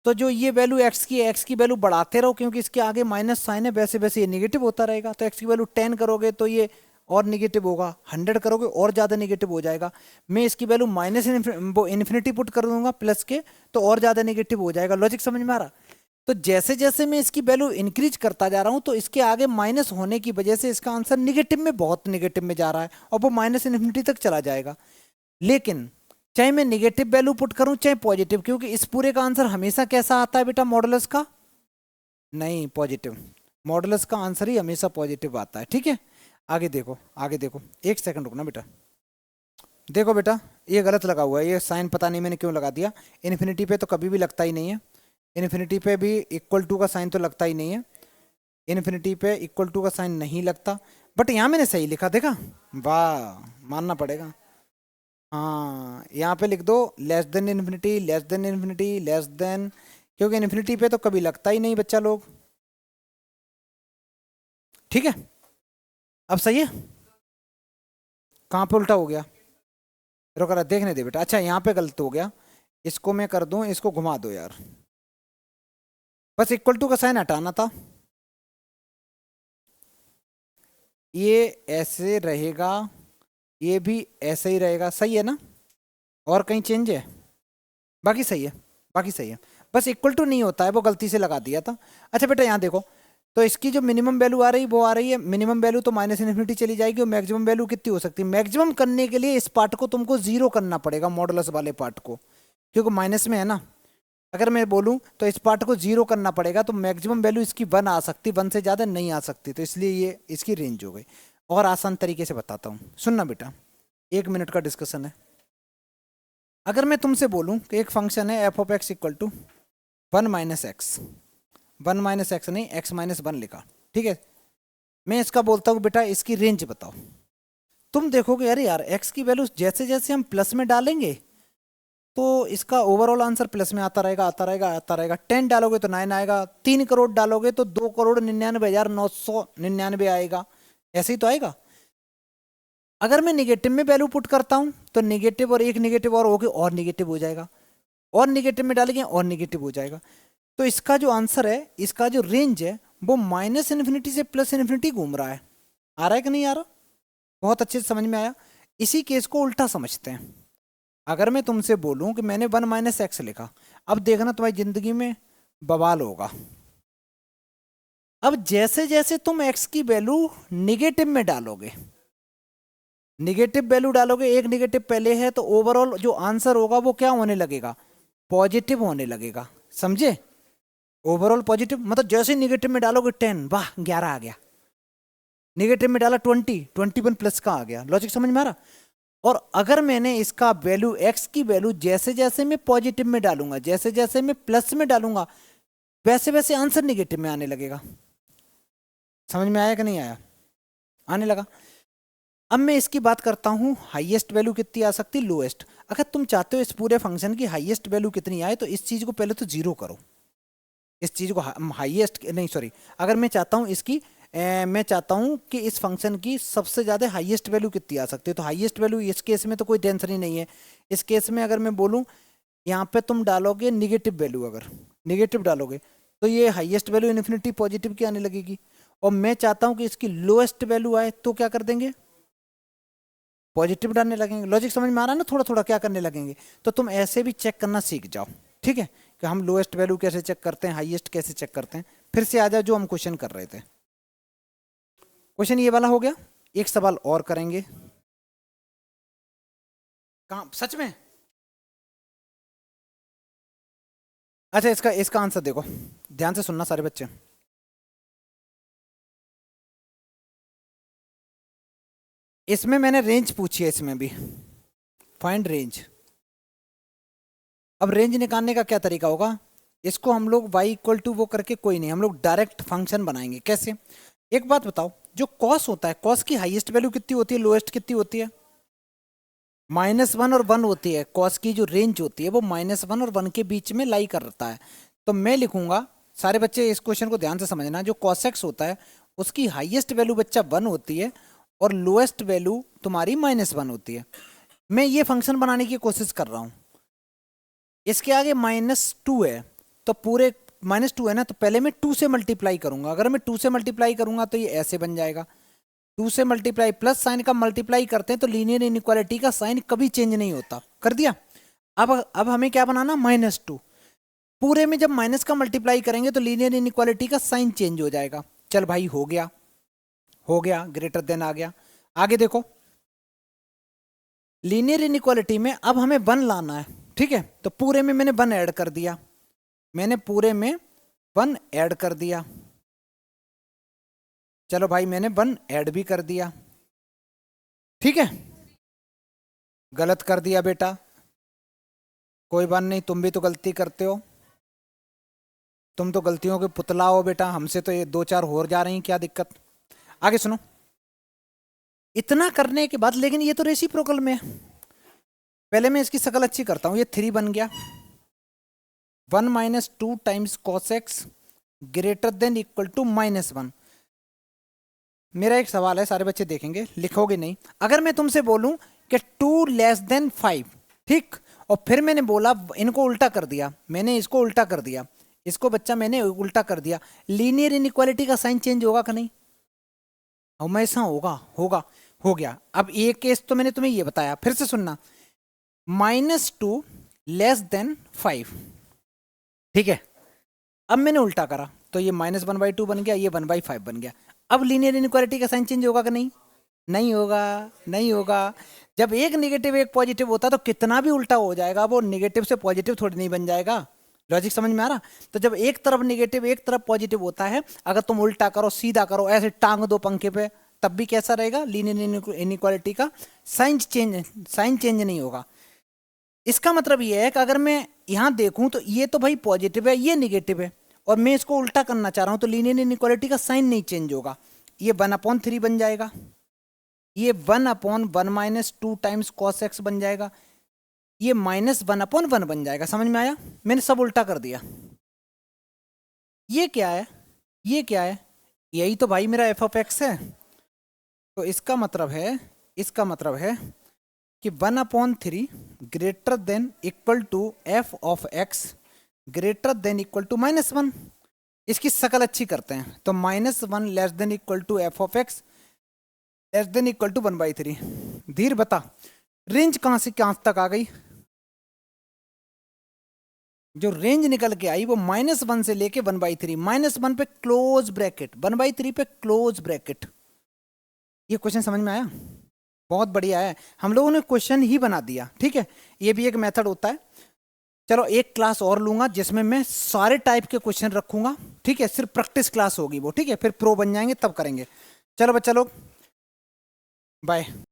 तो जो ये वैल्यू एक्स की वैल्यू बढ़ाते रहो, क्योंकि इसके आगे माइनस साइन है, वैसे वैसे ये निगेटिव होता रहेगा। तो एक्स की वैल्यू 10 करोगे तो ये और निगेटिव होगा, 100 करोगे और ज़्यादा निगेटिव हो जाएगा। मैं इसकी वैल्यू माइनस वो इन्फिनिटी पुट कर दूंगा प्लस के, तो और ज़्यादा निगेटिव हो जाएगा। लॉजिक समझ में आ रहा। तो जैसे जैसे मैं इसकी वैल्यू इंक्रीज करता जा रहा हूं, तो इसके आगे माइनस होने की वजह से इसका आंसर निगेटिव में, बहुत निगेटिव में जा रहा है, और वो माइनस इन्फिनिटी तक चला जाएगा। लेकिन चाहे मैं निगेटिव वैल्यू पुट करूं चाहे पॉजिटिव, क्योंकि इस पूरे का आंसर हमेशा कैसा आता है बेटा, मॉडुलस का, नहीं पॉजिटिव। मॉडुलस का आंसर ही हमेशा पॉजिटिव आता है, ठीक है। आगे देखो, आगे देखो, एक सेकंड रुकना बेटा। देखो बेटा, ये गलत लगा हुआ है, ये साइन पता नहीं मैंने क्यों लगा दिया। इन्फिनिटी पे तो कभी भी लगता ही नहीं है। इन्फिनिटी पे भी इक्वल टू का साइन तो लगता ही नहीं है। इन्फिनिटी पे इक्वल टू का साइन नहीं लगता। बट यहाँ मैंने सही लिखा, देखा, वाह, मानना पड़ेगा। हाँ, यहाँ पे लिख दो less than infinity, less then infinity, less then, क्योंकि इन्फिनिटी पे तो कभी लगता ही नहीं बच्चा लोग। ठीक है, अब सही है। कहाँ पे उल्टा हो गया, रुक रहा, देखने दे बेटा। अच्छा यहाँ पे गलत हो गया, इसको मैं कर दूं, इसको घुमा दो यार। बस इक्वल टू का साइन हटाना था। ये ऐसे रहेगा, ये भी ऐसे ही रहेगा, सही है ना। और कहीं चेंज है, बाकी सही है, बाकी सही है। बस इक्वल टू नहीं होता है, वो गलती से लगा दिया था। अच्छा बेटा यहाँ देखो, तो इसकी जो मिनिमम वैल्यू आ रही वो आ रही है, मिनिमम वैल्यू तो माइनस इन्फिनिटी चली जाएगी, और मैक्सिमम वैल्यू कितनी हो सकती है। मैक्सिमम करने के लिए इस पार्ट को तुमको जीरो करना पड़ेगा, मॉडुलस वाले पार्ट को, क्योंकि माइनस में है ना। अगर मैं बोलूं तो इस पार्ट को जीरो करना पड़ेगा, तो मैक्सिमम वैल्यू इसकी 1 आ सकती, 1 से ज़्यादा नहीं आ सकती, तो इसलिए ये इसकी रेंज हो गई। और आसान तरीके से बताता हूँ, सुनना बेटा, 1 मिनट का डिस्कशन है। अगर मैं तुमसे बोलूं कि एक फंक्शन है f of x equal to 1 - x, 1 - x नहीं, x - 1 लिखा, ठीक है। मैं इसका बोलता हूँ बेटा इसकी रेंज बताओ। तुम देखोगे अरे यार एक्स की वैल्यू जैसे जैसे हम प्लस में डालेंगे, तो इसका ओवरऑल आंसर प्लस में आता रहेगा, आता रहेगा, आता रहेगा। 10 डालोगे तो 9 आएगा, 3 करोड़ डालोगे तो 2,99,999 आएगा, ऐसे ही तो आएगा। अगर मैं निगेटिव में वैल्यू पुट करता हूं, तो निगेटिव और एक निगेटिव और होगी, और निगेटिव हो जाएगा, और निगेटिव में डालेंगे और निगेटिव हो जाएगा। तो इसका जो आंसर है, इसका जो रेंज है, वो माइनस इन्फिनिटी से प्लस इन्फिनिटी घूम रहा है। आ रहा है कि नहीं आ रहा, बहुत अच्छे से समझ में आया। इसी केस को उल्टा समझते हैं। अगर मैं तुमसे बोलूं कि मैंने 1 - एक्स लिखा, अब देखना तुम्हारी जिंदगी में बवाल होगा। अब जैसे जैसे तुम एक्स की वैल्यू निगेटिव में डालोगे, निगेटिव वैल्यू डालोगे, एक निगेटिव पहले है, तो ओवरऑल जो आंसर होगा वो क्या होने लगेगा, पॉजिटिव होने लगेगा, समझे। ओवरऑल पॉजिटिव मतलब जैसे निगेटिव में डालोगे 10, वाह 11 आ गया, निगेटिव में डाला 20, 21 प्लस का आ गया। लॉजिक समझ में आ रहा। और अगर मैंने इसका वैल्यू एक्स की वैल्यू जैसे जैसे मैं पॉजिटिव में डालूंगा, जैसे जैसे मैं प्लस में डालूंगा, वैसे वैसे आंसर निगेटिव में आने लगेगा। समझ में आया कि नहीं आया, आने लगा। अब मैं इसकी बात करता हूँ, हाईएस्ट वैल्यू कितनी आ सकती, लोएस्ट। अगर तुम चाहते हो इस पूरे फंक्शन की हाईएस्ट वैल्यू कितनी आए, तो इस चीज को पहले तो जीरो करो। इस चीज को हाईएस्ट नहीं, सॉरी, अगर मैं चाहता हूँ इसकी मैं चाहता हूँ कि इस फंक्शन की सबसे ज़्यादा हाईएस्ट वैल्यू कितनी आ सकती है, तो हाईएस्ट वैल्यू इस केस में तो कोई टेंशन ही नहीं है। इस केस में अगर मैं बोलूँ, यहाँ पे तुम डालोगे निगेटिव वैल्यू, अगर निगेटिव डालोगे तो ये हाईएस्ट वैल्यू इन्फिनिटी पॉजिटिव की आने लगेगी। और मैं चाहता हूँ कि इसकी लोएस्ट वैल्यू आए, तो क्या कर देंगे, पॉजिटिव डालने लगेंगे। लॉजिक समझ में आ रहा है ना, थोड़ा थोड़ा क्या करने लगेंगे। तो तुम ऐसे भी चेक करना सीख जाओ, ठीक है, कि हम लोएस्ट वैल्यू कैसे चेक करते हैं, हाईएस्ट कैसे चेक करते हैं। फिर से आ जाओ जो हम क्वेश्चन कर रहे थे। क्वेश्चन ये वाला हो गया, एक सवाल और करेंगे। कहाँ सच में। अच्छा इसका इसका आंसर देखो, ध्यान से सुनना सारे बच्चे। इसमें मैंने रेंज पूछी है, इसमें भी फाइंड रेंज। अब रेंज निकालने का क्या तरीका होगा, इसको हम लोग y इक्वल टू वो करके कोई नहीं, हम लोग डायरेक्ट फंक्शन बनाएंगे। कैसे, एक बात बताओ, जो कॉस होता है, कॉस की हाईएस्ट वैल्यू कितनी होती है, लोएस्ट कितनी होती है? -1 और 1 होती है। कॉस की जो रेंज होती है वो -1 और 1 के बीच में लाई करता है। तो मैं लिखूंगा, सारे बच्चे इस क्वेश्चन को ध्यान से समझना, जो cos x होता है उसकी हाईएस्ट वैल्यू बच्चा 1 होती है और लोएस्ट वैल्यू तुम्हारी -1 होती है। मैं ये फंक्शन बनाने की कोशिश कर रहा हूं। इसके आगे -2 है, तो पूरे -2 है ना, तो पहले मैं 2 से मल्टीप्लाई करूंगा। अगर मैं 2 से मल्टीप्लाई करूंगा तो ये ऐसे बन जाएगा। 2 से मल्टीप्लाई, प्लस साइन का मल्टीप्लाई करते हैं तो लीनियर इनइक्वालिटी का साइन कभी चेंज नहीं होता। कर दिया। अब हमें क्या बनाना, -2। पूरे में जब माइनस का मल्टीप्लाई करेंगे तो लीनियर इनइक्वालिटी का साइन चेंज हो जाएगा। चल भाई, हो गया, हो गया, ग्रेटर देन आ गया। आगे देखो, लीनियर इनइक्वालिटी में अब हमें 1 लाना है, ठीक है। तो पूरे में मैंने 1 ऐड कर दिया, मैंने पूरे में 1 ऐड कर दिया। चलो भाई, मैंने 1 ऐड भी कर दिया, ठीक है। गलत कर दिया बेटा, कोई बात नहीं, तुम भी तो गलती करते हो, तुम तो गलतियों के पुतला हो बेटा। हमसे तो ये 2-4 हो जा रही, क्या दिक्कत। आगे सुनो, इतना करने के बाद, लेकिन ये तो रेसिप्रोकल में है। पहले मैं इसकी शक्ल अच्छी करता हूं। ये 3 बन गया, 1 - 2 times cos x greater than equal to -1। मेरा एक सवाल है, सारे बच्चे देखेंगे, लिखोगे नहीं। अगर मैं तुमसे बोलूं कि 2 लेस देन 5, ठीक, और फिर मैंने बोला, इनको उल्टा कर दिया, मैंने इसको उल्टा कर दिया, इसको बच्चा मैंने उल्टा कर दिया, लीनियर इनइक्वालिटी का साइन चेंज होगा कि नहीं? हमेशा होगा, होगा, हो गया। अब एक केस तो मैंने तुम्हें ये बताया, फिर से सुनना, -2 लेस देन 5, ठीक है। अब मैंने उल्टा करा तो ये -1/2 बन गया, ये 1/5 बन गया। अब लीनियर इनइक्वालिटी का साइन चेंज होगा कि नहीं? नहीं होगा, नहीं होगा। जब एक नेगेटिव एक पॉजिटिव होता तो कितना भी उल्टा हो जाएगा, वो नेगेटिव से पॉजिटिव थोड़ी नहीं बन जाएगा। लॉजिक समझ में आ रहा? तो जब एक तरफ नेगेटिव एक तरफ पॉजिटिव होता है, अगर तुम उल्टा करो, सीधा करो, ऐसे टांग दो पंखे पे, तब भी कैसा रहेगा, लीनियर इनइक्वालिटी का साइन चेंज नहीं होगा। इसका मतलब ये है कि अगर मैं यहां देखूं तो ये तो भाई पॉजिटिव है, ये नेगेटिव है, और मैं इसको उल्टा करना चाह रहा हूं, तो लीनियर इनइक्वालिटी का साइन नहीं चेंज होगा। ये 1/3 बन जाएगा, ये 1/1 - 2 टाइम्स cos x बन जाएगा, ये -1/1 बन जाएगा। समझ में आया? मैंने सब उल्टा कर दिया। ये क्या है, ये क्या है? यही तो भाई मेरा f(x) है। तो इसका मतलब है, इसका मतलब है कि 1/3 greater than equal to f(x) greater than equal to -1। इसकी शकल अच्छी करते हैं, तो -1 less than equal to f(x) less than equal to 1/3। धीर बता, रेंज कहां से कहां तक आ गई? जो रेंज निकल के आई वो -1 से लेके 1/3, -1 पे क्लोज ब्रैकेट, 1/3 पे क्लोज ब्रैकेट। ये क्वेश्चन समझ में आया? बहुत बढ़िया है, हम लोगों ने क्वेश्चन ही बना दिया, ठीक है। ये भी एक मेथड होता है। चलो एक क्लास और लूंगा जिसमें मैं सारे टाइप के क्वेश्चन रखूंगा, ठीक है। सिर्फ प्रैक्टिस क्लास होगी वो, ठीक है, फिर प्रो बन जाएंगे तब करेंगे। चलो बच्चा लोग, बाय।